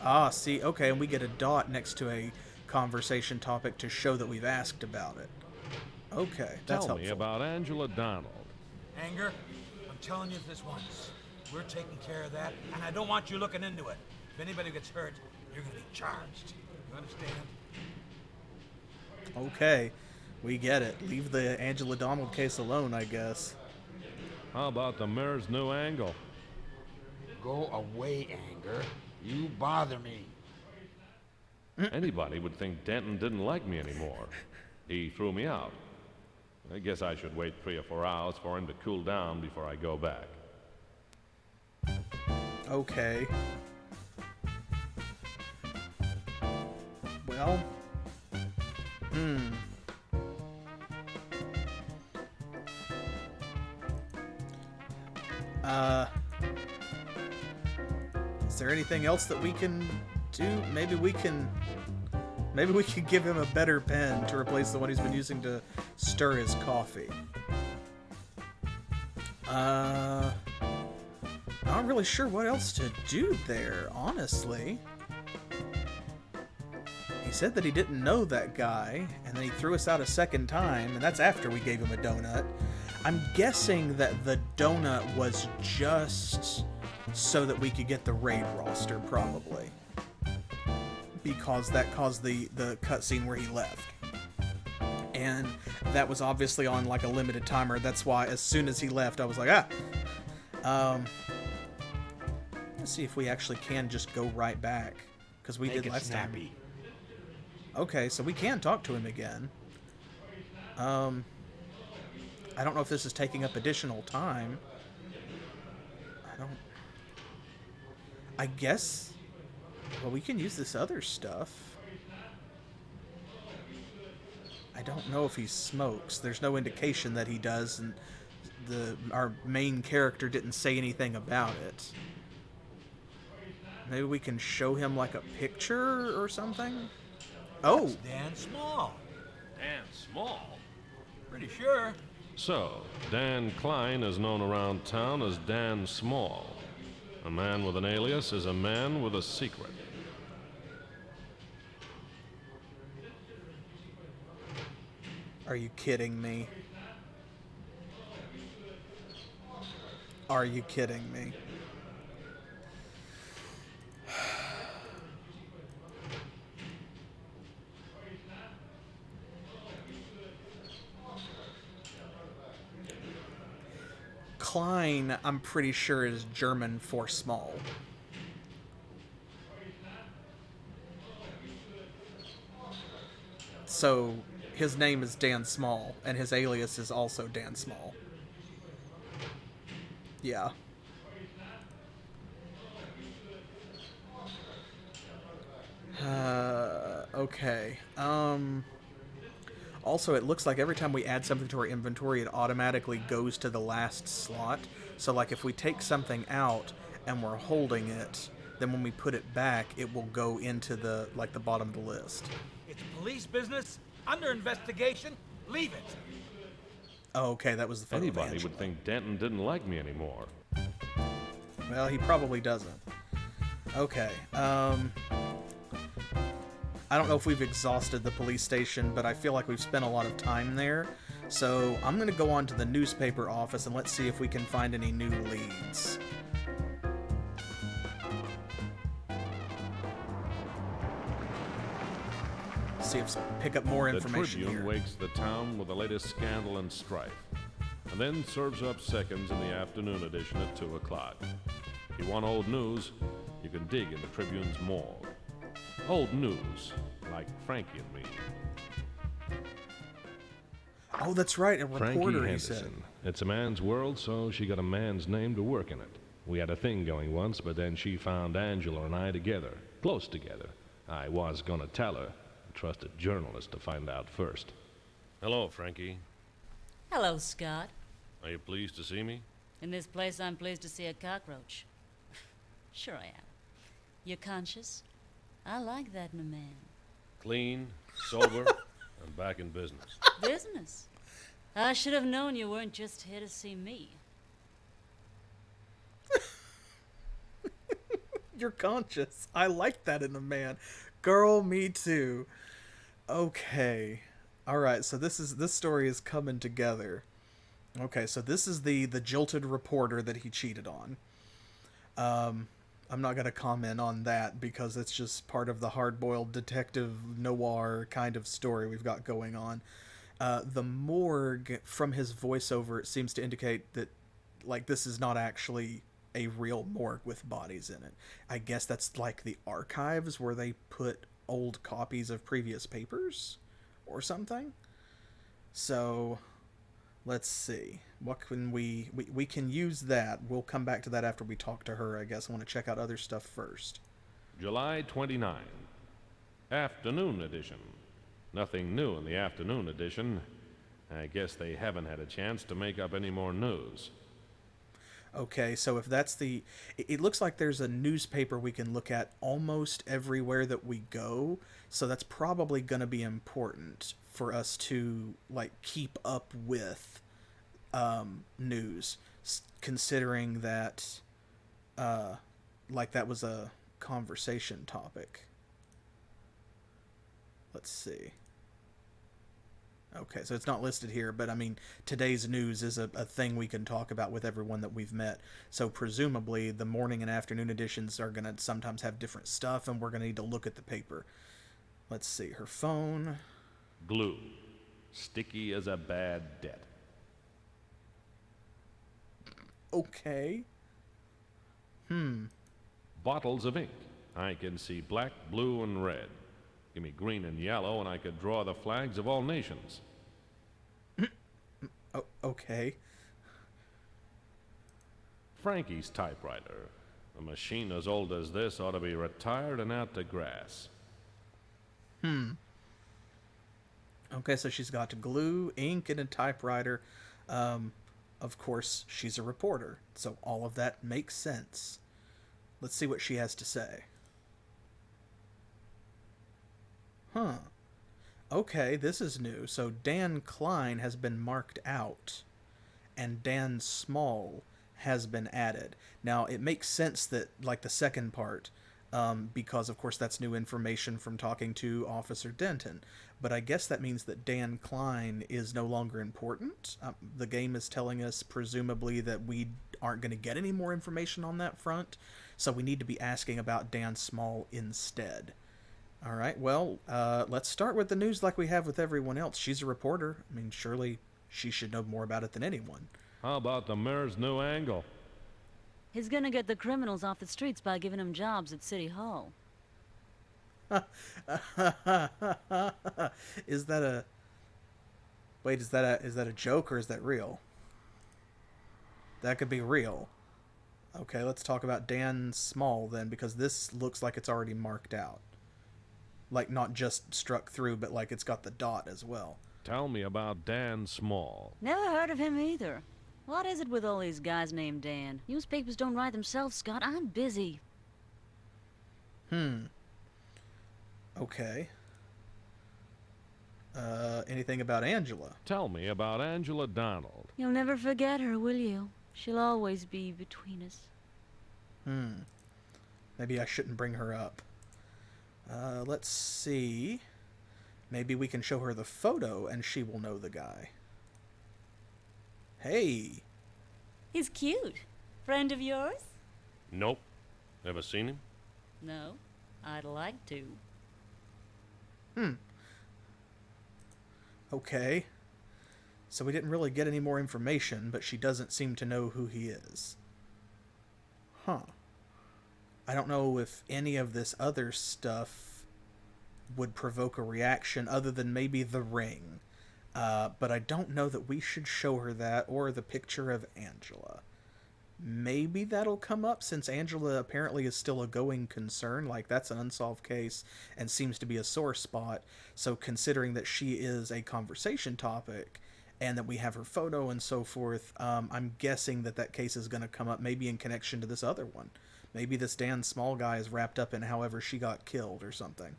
Ah, see, okay, and we get a dot next to a conversation topic to show that we've asked about it. Okay, that's Tell helpful. me about Angela Donald. Anger, I'm telling you this once. We're taking care of that, and I don't want you looking into it. If anybody gets hurt, you're gonna be charged. You understand? Okay. We get it. Leave the Angela Donald case alone, I guess. How about the mayor's new angle? Go away, Anger. You bother me. Anybody would think Denton didn't like me anymore. He threw me out. I guess I should wait 3 or 4 hours for him to cool down before I go back. Okay. Well. Is there anything else that we can do? Maybe we can give him a better pen to replace the one he's been using to stir his coffee. I'm not really sure what else to do there, honestly. He said that he didn't know that guy, and then he threw us out a second time, and that's after we gave him a donut. I'm guessing that the donut was just so that we could get the raid roster, probably. Because that caused the cutscene where he left. And that was obviously on like a limited timer. That's why as soon as he left, I was like, let's see if we actually can just go right back. Because we did last time. Okay, so we can talk to him again. I don't know if this is taking up additional time. I guess... Well, we can use this other stuff. I don't know if he smokes. There's no indication that he does, and our main character didn't say anything about it. Maybe we can show him like a picture or something? Oh! That's Dan Small. Dan Small? Pretty sure. So, Dan Klein is known around town as Dan Small. A man with an alias is a man with a secret. Are you kidding me? Are you kidding me? Klein, I'm pretty sure, is German for small. So, his name is Dan Small, and his alias is also Dan Small. Yeah. Okay. Also, it looks like every time we add something to our inventory, it automatically goes to the last slot. So, like, if we take something out and we're holding it, then when we put it back, it will go into the, like, the bottom of the list. It's police business. Under investigation. Leave it. Oh, okay, that was the photo. Anybody would think Denton didn't like me anymore. Well, he probably doesn't. Okay, I don't know if we've exhausted the police station, but I feel like we've spent a lot of time there. So I'm going to go on to the newspaper office and let's see if we can find any new leads. See if pick up more information The Tribune here. wakes the town with the latest scandal and strife, and then serves up seconds in the afternoon edition at 2 o'clock. If you want old news, you can dig in the Tribune's morgue. Old news, like Frankie and me. Oh, that's right, a reporter, Frankie he said. Henderson. It's a man's world, so she got a man's name to work in it. We had a thing going once, but then she found Angela and I together, close together. I was gonna tell her. Trusted journalist to find out first. Hello, Frankie. Hello, Scott. Are you pleased to see me? In this place, I'm pleased to see a cockroach. Sure I am. You're conscious? I like that in a man. Clean, sober, and back in business. Business? I should have known you weren't just here to see me. You're conscious. I like that in a man. Girl, me too. Okay. Alright, so this story is coming together. Okay, so this is the jilted reporter that he cheated on. I'm not going to comment on that because it's just part of the hard-boiled detective noir kind of story we've got going on. The morgue, from his voiceover, it seems to indicate that, like, this is not actually a real morgue with bodies in it. I guess that's like the archives where they put old copies of previous papers or something. So, let's see. What can we can use that. We'll come back to that after we talk to her, I guess. I want to check out other stuff first. July 29. Afternoon edition. Nothing new in the afternoon edition. I guess they haven't had a chance to make up any more news. Okay, so if that's the... It looks like there's a newspaper we can look at almost everywhere that we go, so that's probably going to be important for us to, like, keep up with news, considering that, like, that was a conversation topic. Let's see. Okay, so it's not listed here, but I mean, today's news is a thing we can talk about with everyone that we've met. So presumably the morning and afternoon editions are going to sometimes have different stuff, and we're going to need to look at the paper. Let's see, her phone. Glue. Sticky as a bad debt. Okay. Bottles of ink. I can see black, blue, and red. Give me green and yellow, and I could draw the flags of all nations. Okay. Frankie's typewriter. A machine as old as this ought to be retired and out to grass. Okay, so she's got glue, ink, and a typewriter. Of course, she's a reporter, so all of that makes sense. Let's see what she has to say. Okay, this is new. So Dan Klein has been marked out, and Dan Small has been added. Now, it makes sense that, like the second part, because, of course, that's new information from talking to Officer Denton. But I guess that means that Dan Klein is no longer important. The game is telling us, presumably, that we aren't going to get any more information on that front, so we need to be asking about Dan Small instead. All right, well, let's start with the news like we have with everyone else. She's a reporter. I mean, surely she should know more about it than anyone. How about the mayor's new angle? He's gonna get the criminals off the streets by giving them jobs at City Hall. Is that a... Wait, is that a joke or is that real? That could be real. Okay, let's talk about Dan Small then, because this looks like it's already marked out. Like, not just struck through, but like it's got the dot as well. Tell me about Dan Small. Never heard of him either. What is it with all these guys named Dan? Newspapers don't write themselves, Scott. I'm busy. Okay. Anything about Angela? Tell me about Angela Donald. You'll never forget her, will you? She'll always be between us. Maybe I shouldn't bring her up. Let's see. Maybe we can show her the photo and she will know the guy. Hey. He's cute. Friend of yours? Nope. Ever seen him? No. I'd like to. Okay. So we didn't really get any more information, but she doesn't seem to know who he is. I don't know if any of this other stuff would provoke a reaction other than maybe the ring. But I don't know that we should show her that or the picture of Angela. Maybe that'll come up since Angela apparently is still a going concern. Like, that's an unsolved case and seems to be a sore spot. So considering that she is a conversation topic and that we have her photo and so forth, I'm guessing that that case is going to come up maybe in connection to this other one. Maybe this Dan Small guy is wrapped up in however she got killed or something.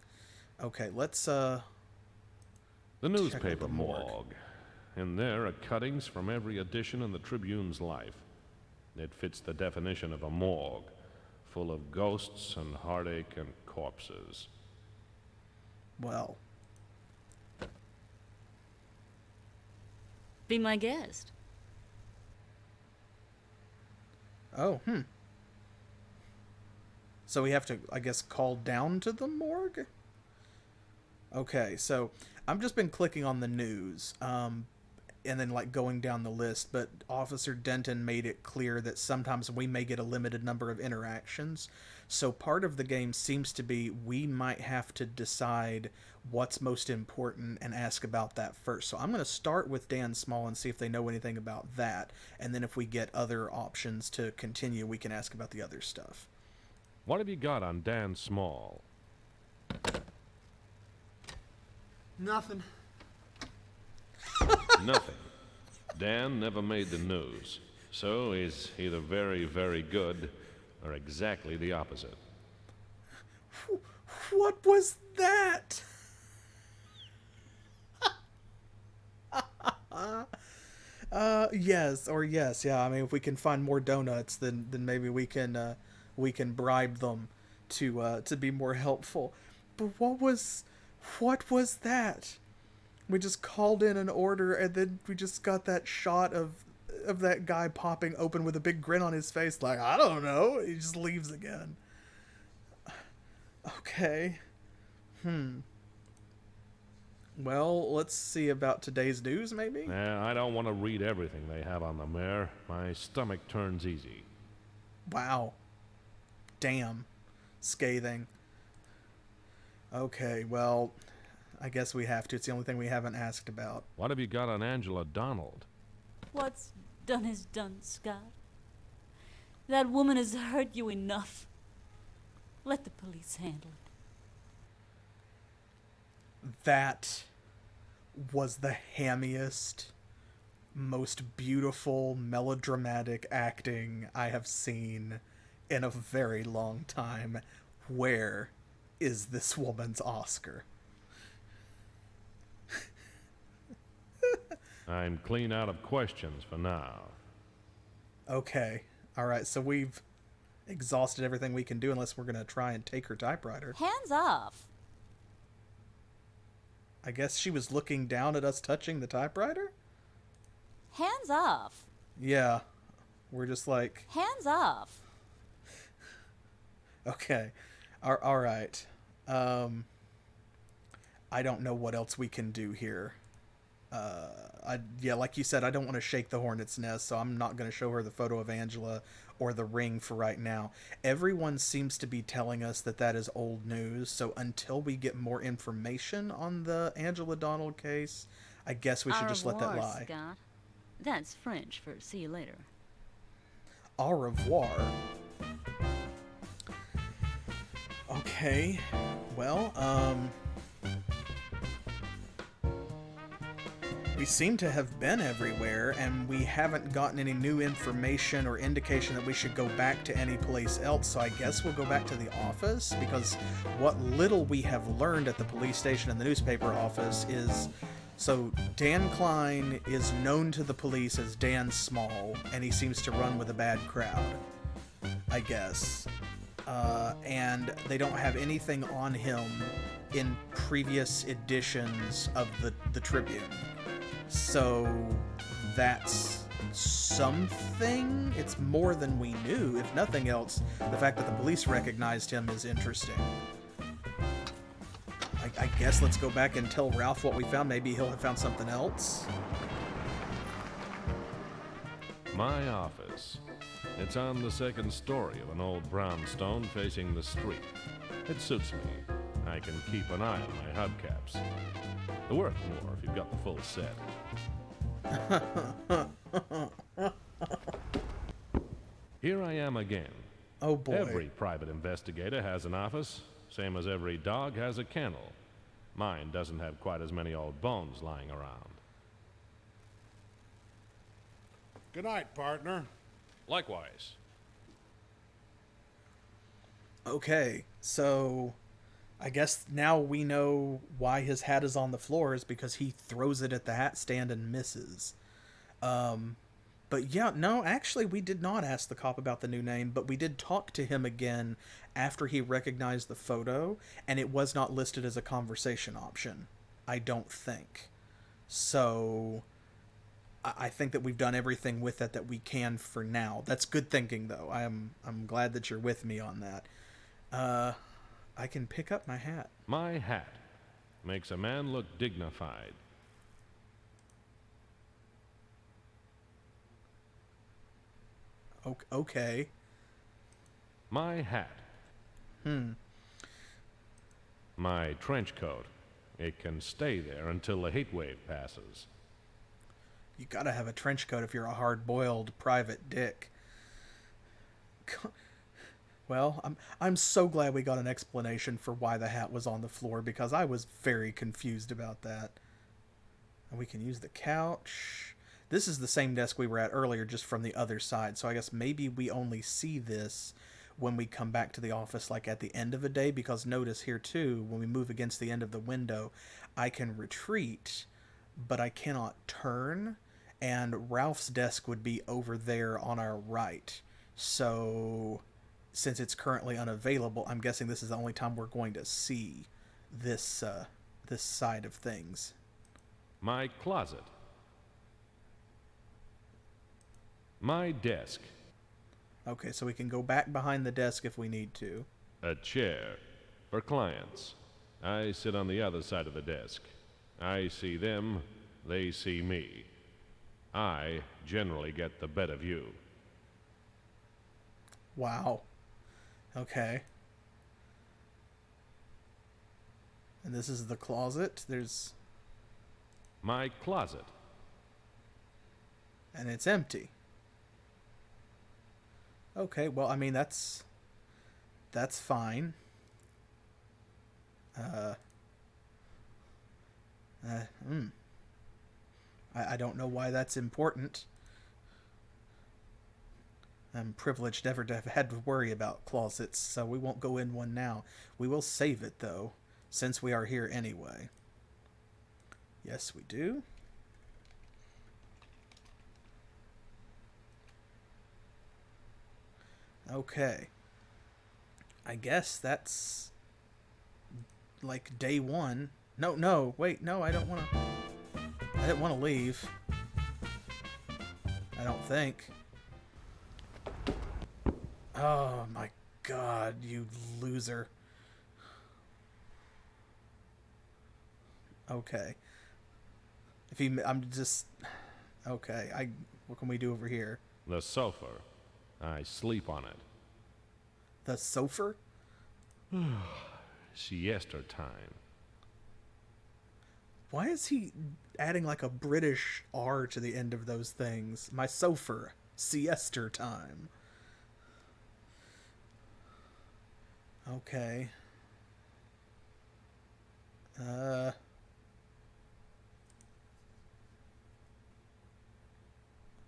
Okay, let's, The newspaper morgue. In there are cuttings from every edition in the Tribune's life. It fits the definition of a morgue, full of ghosts and heartache and corpses. Well. Be my guest. Oh, So we have to, I guess, call down to the morgue? Okay, so I've just been clicking on the news, and then like going down the list, but Officer Denton made it clear that sometimes we may get a limited number of interactions. So part of the game seems to be we might have to decide what's most important and ask about that first. So I'm going to start with Dan Small and see if they know anything about that. And then if we get other options to continue, we can ask about the other stuff. What have you got on Dan Small? Nothing. Nothing. Dan never made the news, so he's either very, very good or exactly the opposite. What was that? Yes. Yeah, I mean, if we can find more donuts, then maybe we can bribe them to be more helpful. But what was that? We just called in an order, and then we just got that shot of that guy popping open with a big grin on his face, like, I don't know. He just leaves again. Okay. Well, let's see about today's news, maybe? I don't want to read everything they have on the mare. My stomach turns easy. Wow. Damn. Scathing. Okay, well, I guess we have to. It's the only thing we haven't asked about. What have you got on Angela Donald? What's done is done, Scott. That woman has hurt you enough. Let the police handle it. That was the hammiest, most beautiful, melodramatic acting I have seen in a very long time. Where is this woman's Oscar? I'm clean out of questions for now. Okay. Alright, so we've exhausted everything we can do unless we're going to try and take her typewriter. Hands off. I guess she was looking down at us touching the typewriter? Hands off. Yeah. We're just like... Hands off. Okay. Alright. I don't know what else we can do here. Like you said, I don't want to shake the hornet's nest, so I'm not going to show her the photo of Angela or the ring for right now. Everyone seems to be telling us that is old news, so until we get more information on the Angela Donald case, I guess we should just let that lie. Scott. That's French for see you later. Au revoir. Okay. Well, we seem to have been everywhere, and we haven't gotten any new information or indication that we should go back to any place else, so I guess we'll go back to the office, because what little we have learned at the police station and the newspaper office is... So, Dan Klein is known to the police as Dan Small, and he seems to run with a bad crowd, I guess. And they don't have anything on him in previous editions of the Tribune. So that's something. It's more than we knew. If nothing else, the fact that the police recognized him is interesting. I guess let's go back and tell Ralph what we found. Maybe he'll have found something else. My office. It's on the second story of an old brownstone facing the street. It suits me. I can keep an eye on my hubcaps. They're worth more if you've got the full set. Here I am again. Oh boy. Every private investigator has an office, same as every dog has a kennel. Mine doesn't have quite as many old bones lying around. Good night, partner. Likewise. Okay, so I guess now we know why his hat is on the floor is because he throws it at the hat stand and misses. But yeah, no, actually we did not ask the cop about the new name, but we did talk to him again after he recognized the photo, and it was not listed as a conversation option, I don't think. So I think that we've done everything with it that we can for now. That's good thinking, though. I'm glad that you're with me on that. I can pick up my hat. My hat. Makes a man look dignified. Okay. My hat. My trench coat. It can stay there until the heat wave passes. You gotta have a trench coat if you're a hard-boiled private dick. Well, I'm so glad we got an explanation for why the hat was on the floor, because I was very confused about that. And we can use the couch. This is the same desk we were at earlier, just from the other side. So I guess maybe we only see this when we come back to the office, like at the end of a day, because notice here too, when we move against the end of the window, I can retreat, but I cannot turn, and Ralph's desk would be over there on our right. So since it's currently unavailable, I'm guessing this is the only time we're going to see this this side of things. My closet. My desk. Okay, so we can go back behind the desk if we need to. A chair. For clients. I sit on the other side of the desk. I see them, they see me. I generally get the better view. Wow. Okay. And this is the closet. There's... My closet. And it's empty. Okay, well, I mean, that's fine. I don't know why that's important. I'm privileged never to have had to worry about closets, so we won't go in one now. We will save it, though, since we are here anyway. Yes, we do. Okay. I guess that's like day one. No, wait, no, I don't want to... I didn't want to leave. I don't think. Oh my god, you loser. Okay. I'm just... Okay, what can we do over here? The sofa. I sleep on it. The sofa? Siesta time. Why is he adding like a British R to the end of those things? My sofa. Siesta time. Okay.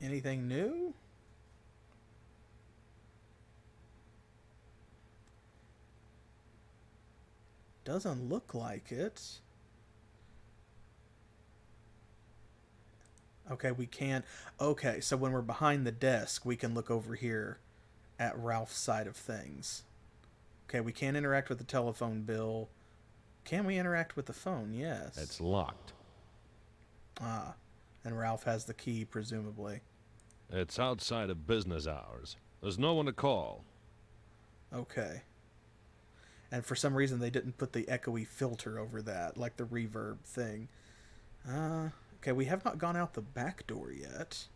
Anything new? Doesn't look like it. Okay, we can't. Okay, so when we're behind the desk, we can look over here at Ralph's side of things. Okay, we can't interact with the telephone bill. Can we interact with the phone? Yes. It's locked. Ah, and Ralph has the key, presumably. It's outside of business hours. There's no one to call. Okay. And for some reason, they didn't put the echoey filter over that, like the reverb thing. Okay, we have not gone out the back door yet.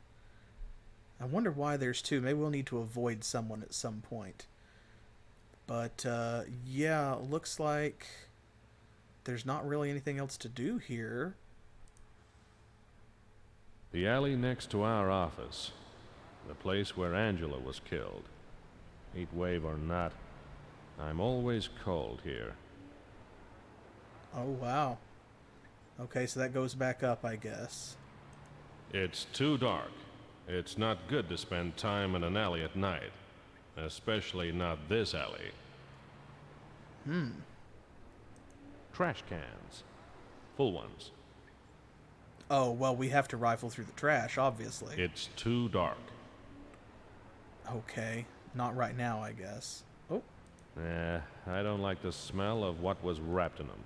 I wonder why there's two. Maybe we'll need to avoid someone at some point. But, yeah, looks like there's not really anything else to do here. The alley next to our office. The place where Angela was killed. Heat wave or not, I'm always cold here. Oh, wow. Okay, so that goes back up, I guess. It's too dark. It's not good to spend time in an alley at night. Especially not this alley. Trash cans. Full ones. Oh, well, we have to rifle through the trash, obviously. It's too dark. Okay. Not right now, I guess. Oh. I don't like the smell of what was wrapped in them.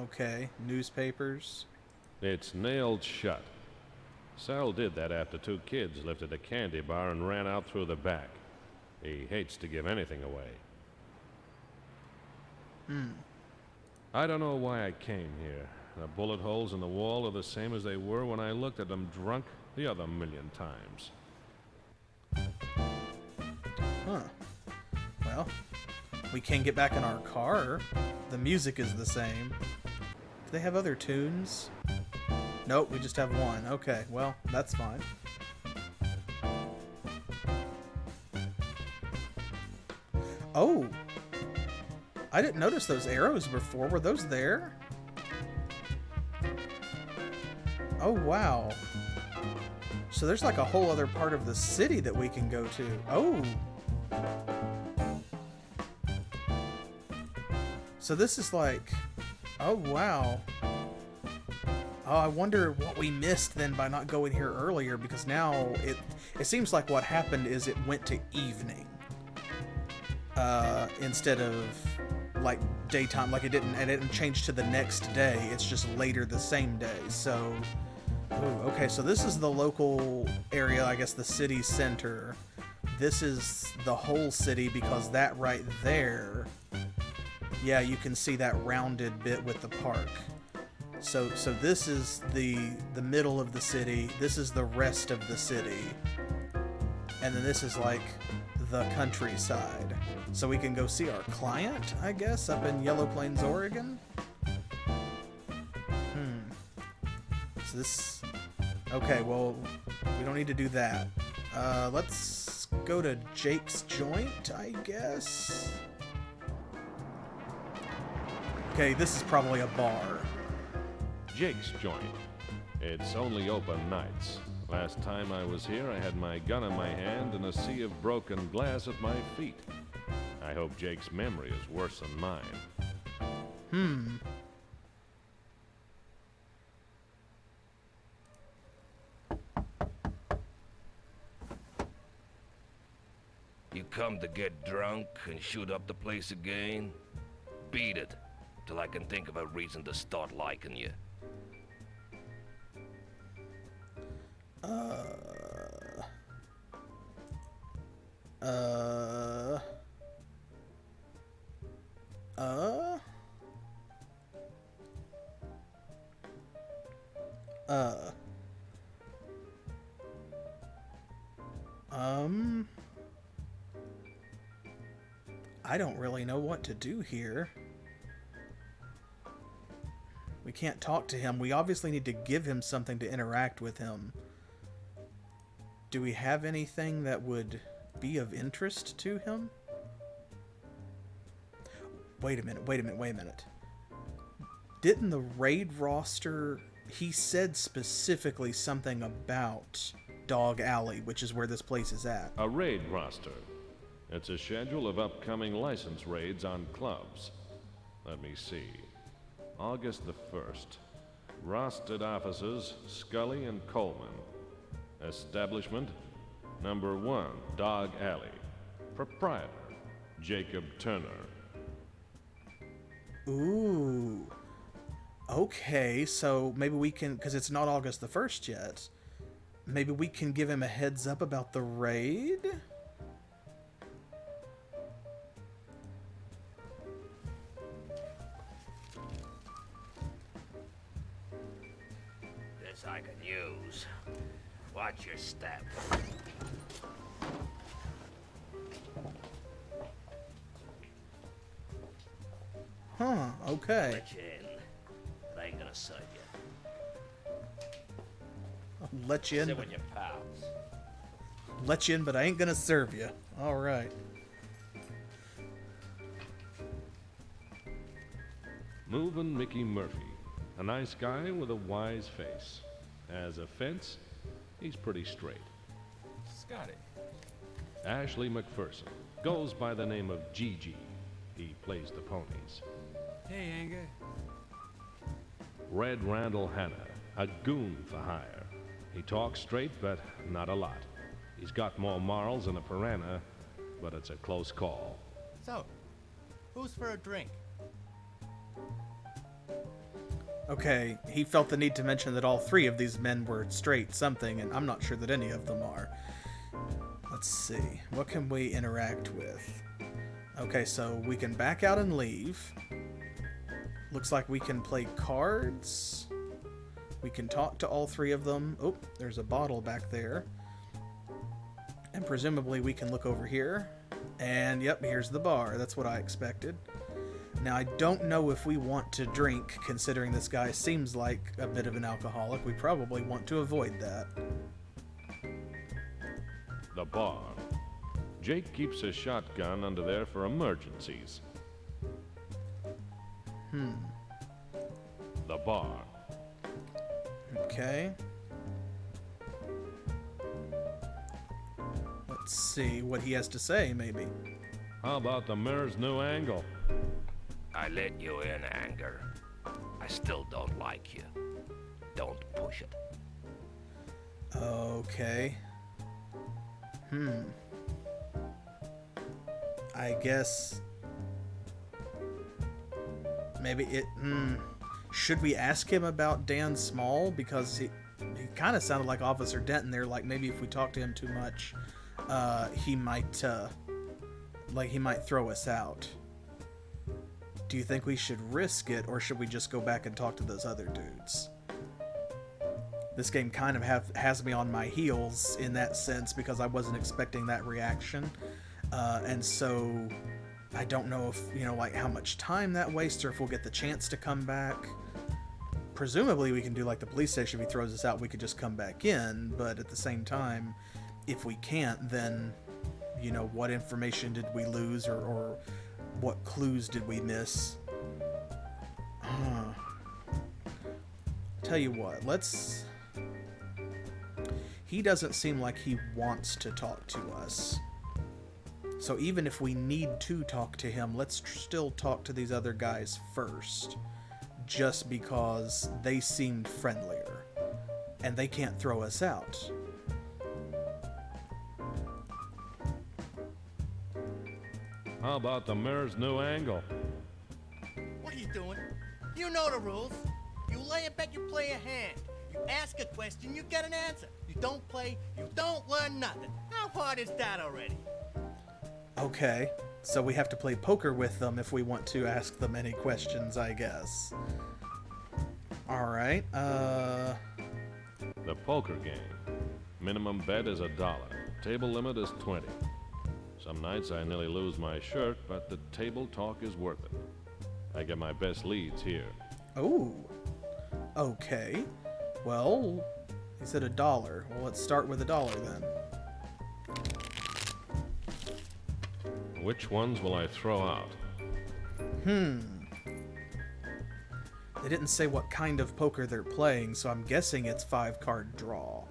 Okay. Newspapers. It's nailed shut. Sal did that after two kids lifted a candy bar and ran out through the back. He hates to give anything away. I don't know why I came here. The bullet holes in the wall are the same as they were when I looked at them drunk the other million times. Huh. Well, we can get back in our car. The music is the same. Do they have other tunes? Nope, we just have one. Okay, well, that's fine. Oh! I didn't notice those arrows before. Were those there? Oh, wow. So there's like a whole other part of the city that we can go to. Oh! So this is like... Oh, wow. Oh, I wonder what we missed then by not going here earlier, because now it seems like what happened is it went to evening. Instead of like daytime, like it didn't change to the next day. It's just later the same day. So, ooh, okay, so this is the local area, I guess the city center. This is the whole city because that right there, yeah, you can see that rounded bit with the park. So this is the middle of the city. This is the rest of the city. And then this is like the countryside. So we can go see our client, I guess, up in Yellow Plains, Oregon. So this... Okay, well, we don't need to do that. Let's go to Jake's Joint, I guess. Okay, this is probably a bar. Jake's Joint. It's only open nights. Last time I was here, I had my gun in my hand and a sea of broken glass at my feet. I hope Jake's memory is worse than mine. You come to get drunk and shoot up the place again? Beat it, till I can think of a reason to start liking you. I don't really know what to do here. We can't talk to him. We obviously need to give him something to interact with him. Do we have anything that would be of interest to him? Wait a minute. Didn't the raid roster... He said specifically something about Dog Alley, which is where this place is at. A raid roster. It's a schedule of upcoming license raids on clubs. Let me see. August the 1st. Rostered officers, Scully and Coleman. Establishment, number 1, Dog Alley. Proprietor, Jacob Turner. Ooh. Okay, so maybe we can, because it's not August the 1st yet, maybe we can give him a heads up about the raid? This I can use. Watch your step. Huh, okay. Let you in, but I ain't gonna serve you. I'll let you in. Sit with your pals. Let you in, but I ain't gonna serve you. Alright. Movin' Mickey Murphy. A nice guy with a wise face. As a fence, he's pretty straight. Scotty. Ashley McPherson. Goes by the name of Gigi. He plays the ponies. Hey, Anger. Red Randall Hanna. A goon for hire. He talks straight, but not a lot. He's got more morals than a piranha, but it's a close call. So, who's for a drink? Okay, he felt the need to mention that all three of these men were straight something, and I'm not sure that any of them are. Let's see. What can we interact with? Okay, so we can back out and leave. looks like we can play cards. We can talk to all three of them. Oh, there's a bottle back there. And presumably we can look over here. And yep, here's the bar. That's what I expected. Now, I don't know if we want to drink, considering this guy seems like a bit of an alcoholic. We probably want to avoid that. The bar. Jake keeps a shotgun under there for emergencies. The bar. Okay. Let's see what he has to say, maybe. How about the mayor's new angle? I let you in, Anger. I still don't like you. Don't push it. Okay. I guess... maybe it... Should we ask him about Dan Small? Because he kind of sounded like Officer Denton there. Like, maybe if we talk to him too much, he might, he might throw us out. Do you think we should risk it, or should we just go back and talk to those other dudes? This game kind of has me on my heels in that sense, because I wasn't expecting that reaction. And so I don't know if, like how much time that wastes, or if we'll get the chance to come back. Presumably we can do like the police station. If he throws us out, we could just come back in. But at the same time, if we can't, then, what information did we lose, or what clues did we miss? Tell you what, he doesn't seem like he wants to talk to us. So even if we need to talk to him, let's still talk to these other guys first. Just because they seemed friendlier. And they can't throw us out. How about the mayor's new angle? What are you doing? You know the rules. You lay a bet, you play a hand. You ask a question, you get an answer. You don't play, you don't learn nothing. How hard is that already? Okay, so we have to play poker with them if we want to ask them any questions, I guess. Alright, The poker game. Minimum bet is $1. Table limit is 20. Some nights I nearly lose my shirt, but the table talk is worth it. I get my best leads here. Oh, okay. Well, he said $1. Well, let's start with $1 then. Which ones will I throw out? They didn't say what kind of poker they're playing, so I'm guessing it's 5-card draw.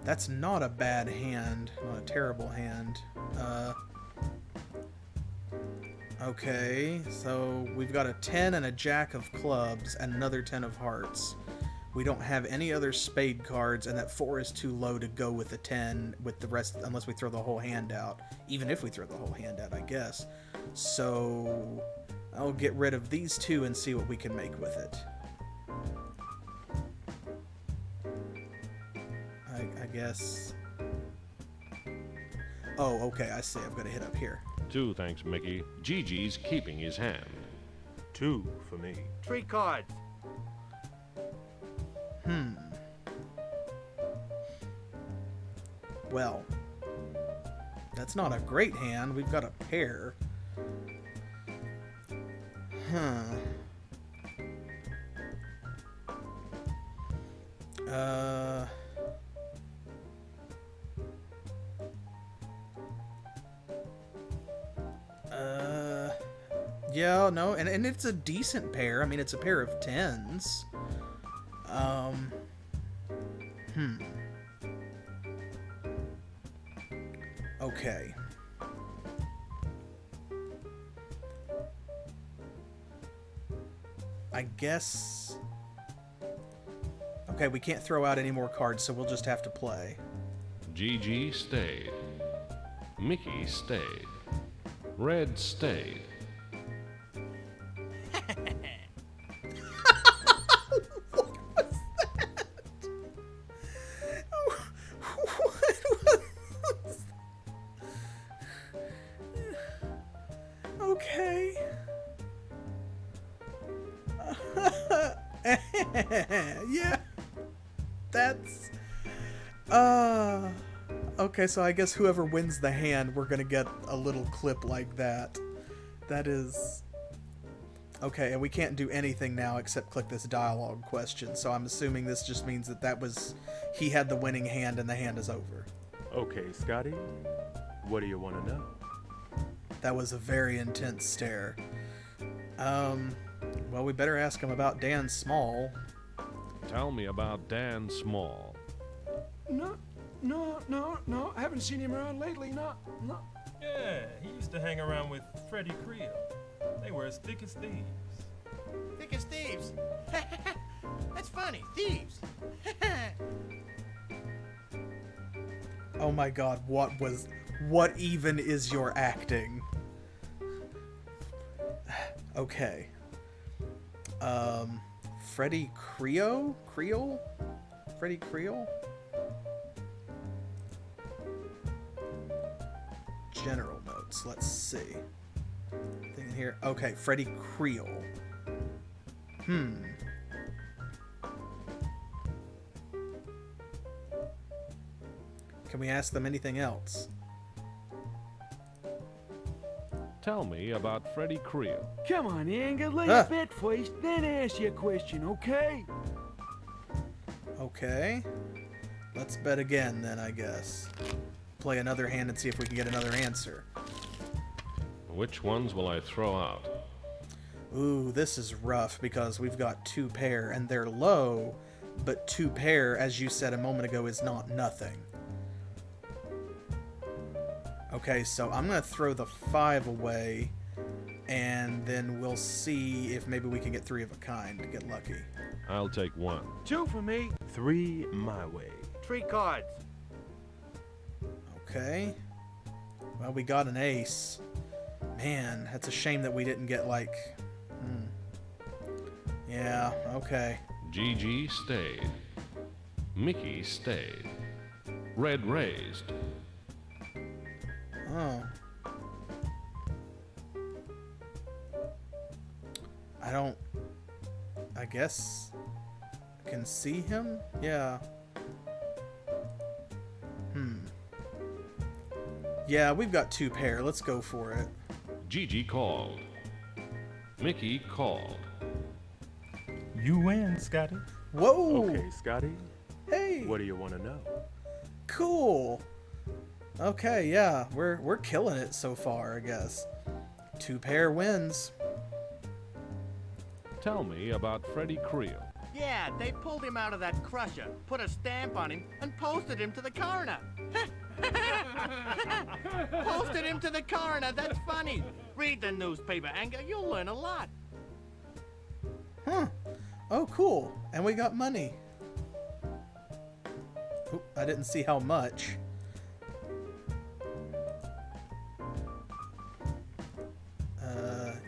That's not a bad hand. Not a terrible hand. Okay, so we've got a 10 and a jack of clubs and another 10 of hearts. We don't have any other spade cards, and that 4 is too low to go with the 10 with the rest, unless we throw the whole hand out. Even if we throw the whole hand out, I guess. So I'll get rid of these 2 and see what we can make with it. I guess... Oh, okay, I see. I've got to hit up here. 2, thanks, Mickey. Gigi's keeping his hand. 2 for me. 3 cards. Well, that's not a great hand. We've got a pair. Yeah, no, and it's a decent pair. I mean, it's a pair of 10s. Okay. I guess... Okay, we can't throw out any more cards, so we'll just have to play. Gigi stayed. Mickey stayed. Red stayed. Okay, so I guess whoever wins the hand, we're gonna get a little clip like that. That is... Okay, and we can't do anything now except click this dialogue question, so I'm assuming this just means that was... He had the winning hand and the hand is over. Okay, Scotty, what do you want to know? That was a very intense stare. Well, we better ask him about Dan Small. Tell me about Dan Small. No. I haven't seen him around lately. No. Yeah, he used to hang around with Freddie Creel. They were as thick as thieves. Thick as thieves? That's funny, thieves. Oh my god, what even is your acting? Okay. Freddie Creel? Freddie Creel? General notes, let's see. Thing in here. Okay, Freddie Creel. Can we ask them anything else? Tell me about Freddie Creel. Come on, Anger, lay a bet first, then ask you a question, okay? Okay. Let's bet again then, I guess. Play another hand and see if we can get another answer. Which ones will I throw out? Ooh, this is rough because we've got 2 pair and they're low, but 2 pair, as you said a moment ago, is not nothing. Okay, so I'm going to throw the 5 away, and then we'll see if maybe we can get 3 of a kind to get lucky. I'll take 1. 2 for me. 3 my way. 3 cards. Okay. Well, we got an ace. Man, that's a shame that we didn't get, like... Yeah, okay. Gigi stayed. Mickey stayed. Red raised. Oh. I guess I can see him? Yeah. Yeah, we've got 2 pair. Let's go for it. Gigi called. Mickey called. You win, Scotty. Whoa! Okay, Scotty, Hey! what do you want to know? Cool! Okay, yeah, we're killing it so far, I guess. 2 pair wins. Tell me about Freddie Creel. Yeah, they pulled him out of that crusher, put a stamp on him, and posted him to the coroner. Posted him to the coroner, that's funny. Read the newspaper, Anger, you'll learn a lot. Huh. Oh, cool. And we got money. Oop, I didn't see how much.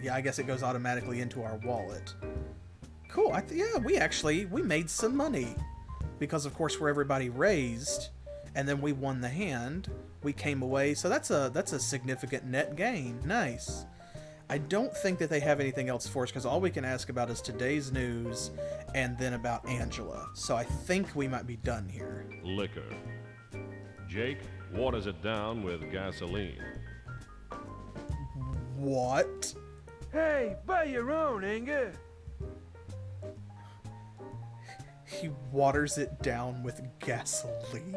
Yeah, I guess it goes automatically into our wallet. Cool. Yeah, we made some money. Because, of course, where everybody raised, and then we won the hand, we came away. So that's a significant net gain. Nice. I don't think that they have anything else for us, because all we can ask about is today's news and then about Angela. So I think we might be done here. Liquor. Jake waters it down with gasoline. What? Hey, buy your own, Anger. He waters it down with gasoline?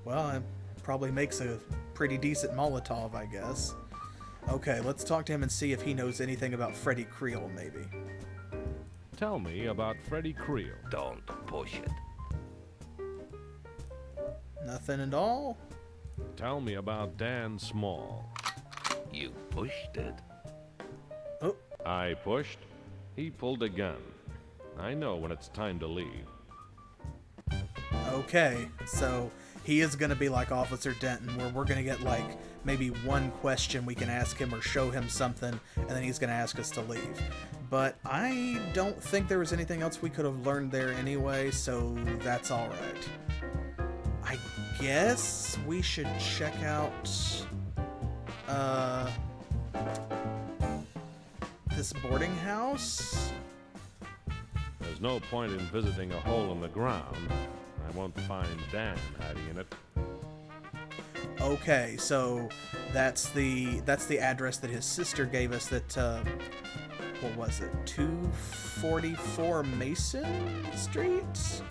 Well, it probably makes a pretty decent Molotov, I guess. Okay, let's talk to him and see if he knows anything about Freddie Creel, maybe. Tell me about Freddie Creel. Don't push it. Nothing at all? Tell me about Dan Small. You pushed it. Oh. I pushed. He pulled a gun. I know when it's time to leave. Okay, so he is going to be like Officer Denton, where we're going to get like maybe 1 question we can ask him or show him something, and then he's going to ask us to leave. But I don't think there was anything else we could have learned there anyway, so that's all right. I guess we should check out this boarding house. There's no point in visiting a hole in the ground. I won't find Dan hiding in it. Okay, so that's the address that his sister gave us. That what was it? 244 Mason Street.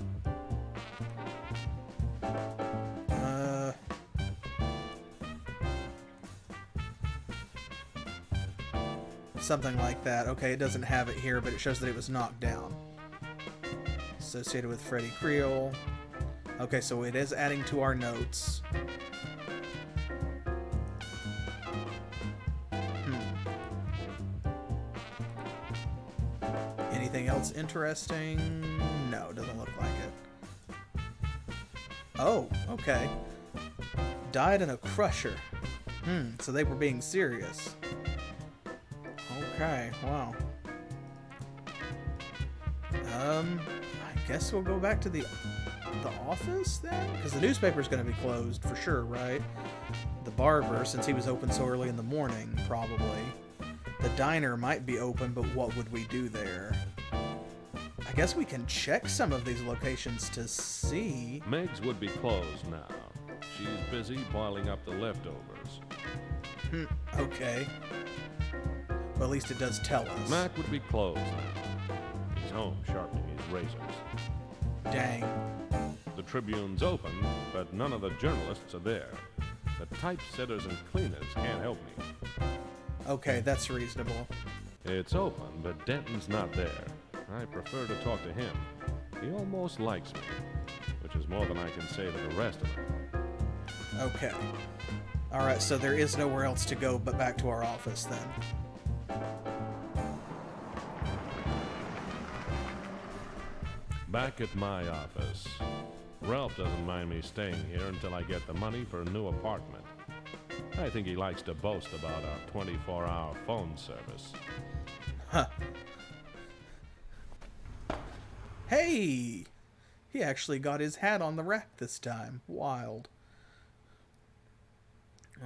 Something like that. Okay, it doesn't have it here, but it shows that it was knocked down. Associated with Freddie Creole. Okay, so it is adding to our notes. Anything else interesting? No, doesn't look like it. Oh, okay. Died in a crusher. So they were being serious. Okay, wow. I guess we'll go back to the office then? Because the newspaper's going to be closed for sure, right? The barber, since he was open so early in the morning, probably. The diner might be open, but what would we do there? I guess we can check some of these locations to see. Meg's would be closed now. She's busy boiling up the leftovers. Okay. Well, at least it does tell us. Mac would be closed now. He's home sharpening his razors. Dang. The Tribune's open, but none of the journalists are there. The typesetters and cleaners can't help me. Okay, that's reasonable. It's open, but Denton's not there. I prefer to talk to him. He almost likes me, which is more than I can say to the rest of them. Okay. Alright, so there is nowhere else to go but back to our office then. Back at my office. Ralph doesn't mind me staying here until I get the money for a new apartment. I think he likes to boast about our 24-hour phone service. Huh. Hey! He actually got his hat on the rack this time. Wild.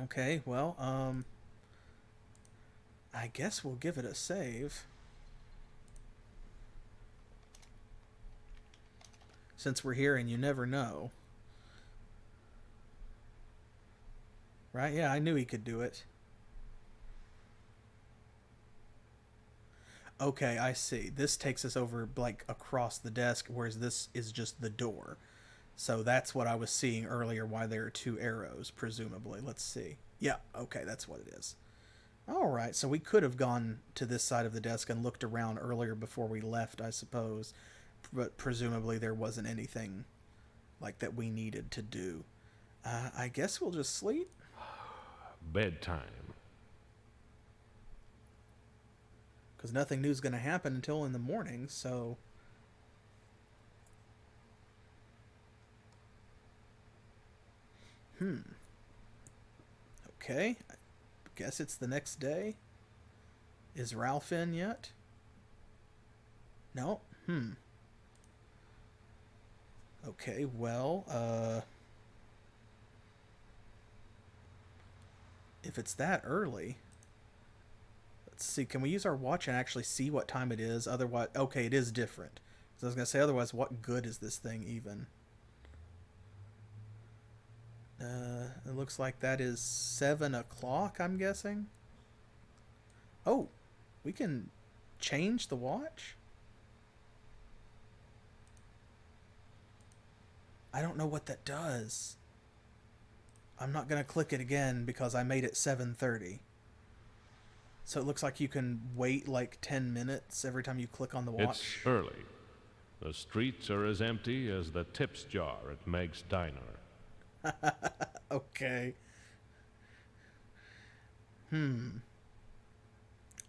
Okay, well, I guess we'll give it a save. Since we're here and you never know. Right? Yeah, I knew he could do it. Okay, I see. This takes us over, like, across the desk, whereas this is just the door. So that's what I was seeing earlier, why there are two arrows, presumably. Let's see. Yeah, okay, that's what it is. Alright, so we could have gone to this side of the desk and looked around earlier before we left, I suppose. But presumably there wasn't anything like that we needed to do. I guess we'll just sleep. Bedtime. Because nothing new's going to happen until in the morning, so... Okay. I guess it's the next day. Is Ralph in yet? No? Okay, well, if it's that early... Let's see, can we use our watch and actually see what time it is? Otherwise, okay, it is different. So I was going to say, otherwise, what good is this thing even? It looks like that is 7 o'clock, I'm guessing. Oh, we can change the watch? I don't know what that does. I'm not going to click it again because I made it 7:30. So it looks like you can wait like 10 minutes every time you click on the watch. It's early. The streets are as empty as the tips jar at Meg's Diner. Okay.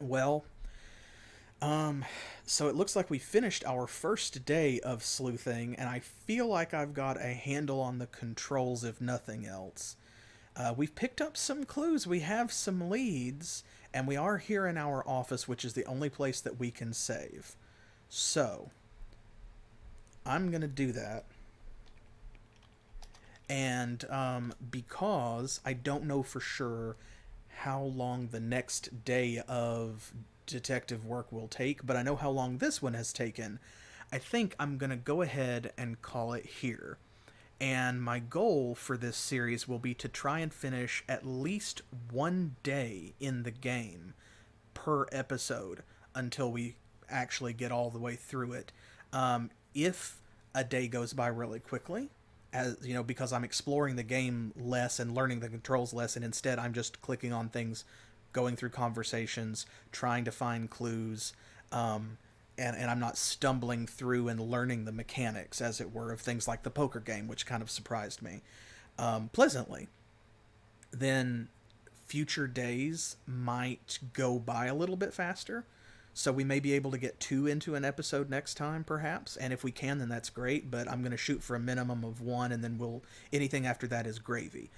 Well, so it looks like we finished our first day of sleuthing, and I feel like I've got a handle on the controls, if nothing else. We've picked up some clues, we have some leads, and we are here in our office, which is the only place that we can save. So, I'm going to do that. And because I don't know for sure how long the next day of detective work will take, but I know how long this one has taken, I think I'm going to go ahead and call it here. And my goal for this series will be to try and finish at least one day in the game per episode until we actually get all the way through it. If a day goes by really quickly, as you know, because I'm exploring the game less and learning the controls less, and instead I'm just clicking on things, going through conversations, trying to find clues, and I'm not stumbling through and learning the mechanics, as it were, of things like the poker game, which kind of surprised me pleasantly, then future days might go by a little bit faster. So we may be able to get 2 into an episode next time, perhaps. And if we can, then that's great. But I'm going to shoot for a minimum of 1, and then anything after that is gravy.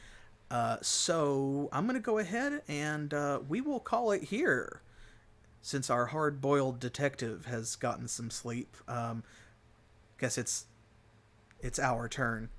So I'm going to go ahead and we will call it here, since our hard-boiled detective has gotten some sleep. Guess it's our turn.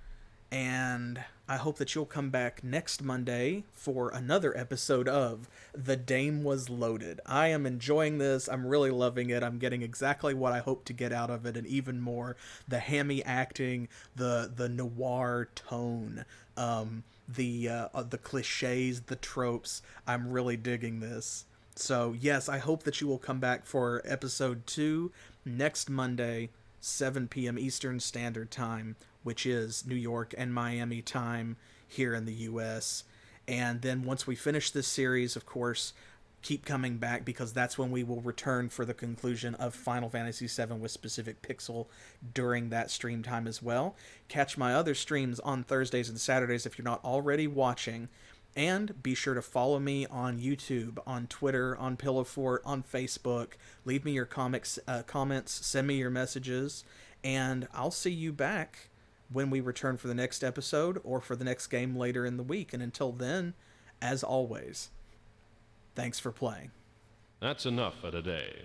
And I hope that you'll come back next Monday for another episode of The Dame Was Loaded. I am enjoying this. I'm really loving it. I'm getting exactly what I hope to get out of it, and even more. The hammy acting, the noir tone, the cliches, the tropes. I'm really digging this. So yes, I hope that you will come back for episode 2 next Monday, 7 p.m. Eastern Standard Time, which is New York and Miami time here in the U.S. And then once we finish this series, of course, keep coming back, because that's when we will return for the conclusion of Final Fantasy VII with Specific Pixel during that stream time as well. Catch my other streams on Thursdays and Saturdays if you're not already watching. And be sure to follow me on YouTube, on Twitter, on Pillow Fort, on Facebook. Leave me your comments, send me your messages, and I'll see you back when we return for the next episode or for the next game later in the week. And until then, as always, thanks for playing. That's enough for today.